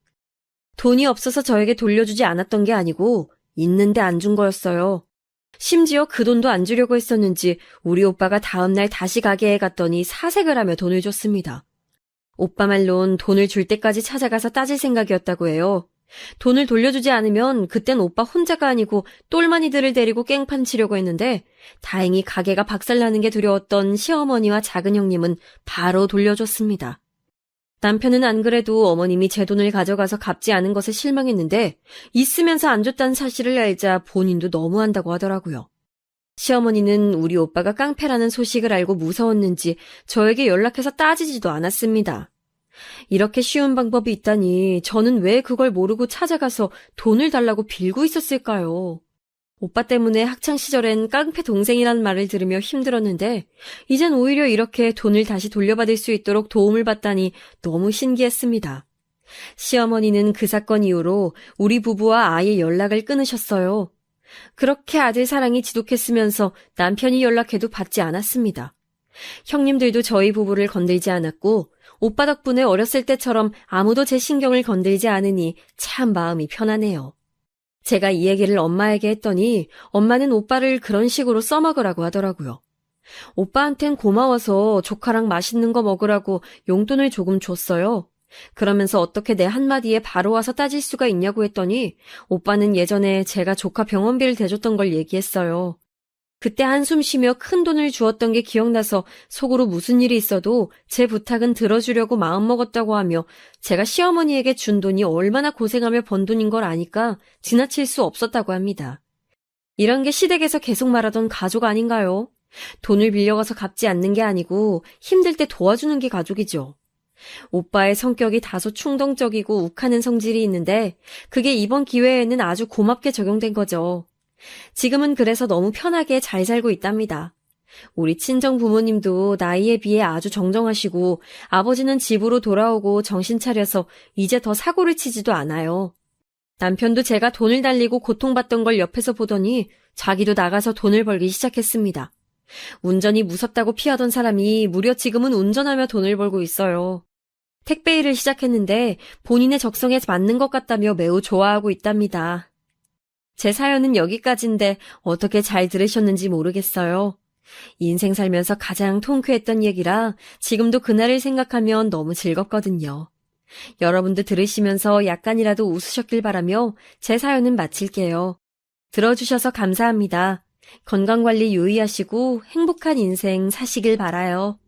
돈이 없어서 저에게 돌려주지 않았던 게 아니고 있는데 안 준 거였어요. 심지어 그 돈도 안 주려고 했었는지 우리 오빠가 다음 날 다시 가게에 갔더니 사색을 하며 돈을 줬습니다. 오빠 말론 돈을 줄 때까지 찾아가서 따질 생각이었다고 해요. 돈을 돌려주지 않으면 그땐 오빠 혼자가 아니고 똘마니들을 데리고 깽판 치려고 했는데 다행히 가게가 박살나는 게 두려웠던 시어머니와 작은 형님은 바로 돌려줬습니다. 남편은 안 그래도 어머님이 제 돈을 가져가서 갚지 않은 것에 실망했는데 있으면서 안 줬다는 사실을 알자 본인도 너무한다고 하더라고요. 시어머니는 우리 오빠가 깡패라는 소식을 알고 무서웠는지 저에게 연락해서 따지지도 않았습니다. 이렇게 쉬운 방법이 있다니 저는 왜 그걸 모르고 찾아가서 돈을 달라고 빌고 있었을까요? 오빠 때문에 학창시절엔 깡패 동생이라는 말을 들으며 힘들었는데 이젠 오히려 이렇게 돈을 다시 돌려받을 수 있도록 도움을 받다니 너무 신기했습니다. 시어머니는 그 사건 이후로 우리 부부와 아예 연락을 끊으셨어요. 그렇게 아들 사랑이 지독했으면서 남편이 연락해도 받지 않았습니다. 형님들도 저희 부부를 건들지 않았고 오빠 덕분에 어렸을 때처럼 아무도 제 신경을 건들지 않으니 참 마음이 편하네요. 제가 이 얘기를 엄마에게 했더니 엄마는 오빠를 그런 식으로 써먹으라고 하더라고요. 오빠한텐 고마워서 조카랑 맛있는 거 먹으라고 용돈을 조금 줬어요. 그러면서 어떻게 내 한마디에 바로 와서 따질 수가 있냐고 했더니 오빠는 예전에 제가 조카 병원비를 대줬던 걸 얘기했어요. 그때 한숨 쉬며 큰 돈을 주었던 게 기억나서 속으로 무슨 일이 있어도 제 부탁은 들어주려고 마음먹었다고 하며 제가 시어머니에게 준 돈이 얼마나 고생하며 번 돈인 걸 아니까 지나칠 수 없었다고 합니다. 이런 게 시댁에서 계속 말하던 가족 아닌가요? 돈을 빌려가서 갚지 않는 게 아니고 힘들 때 도와주는 게 가족이죠. 오빠의 성격이 다소 충동적이고 욱하는 성질이 있는데 그게 이번 기회에는 아주 고맙게 적용된 거죠. 지금은 그래서 너무 편하게 잘 살고 있답니다. 우리 친정 부모님도 나이에 비해 아주 정정하시고 아버지는 집으로 돌아오고 정신 차려서 이제 더 사고를 치지도 않아요. 남편도 제가 돈을 달리고 고통받던 걸 옆에서 보더니 자기도 나가서 돈을 벌기 시작했습니다. 운전이 무섭다고 피하던 사람이 무려 지금은 운전하며 돈을 벌고 있어요. 택배 일을 시작했는데 본인의 적성에 맞는 것 같다며 매우 좋아하고 있답니다. 제 사연은 여기까지인데 어떻게 잘 들으셨는지 모르겠어요. 인생 살면서 가장 통쾌했던 얘기라 지금도 그날을 생각하면 너무 즐겁거든요. 여러분도 들으시면서 약간이라도 웃으셨길 바라며 제 사연은 마칠게요. 들어주셔서 감사합니다. 건강관리 유의하시고 행복한 인생 사시길 바라요.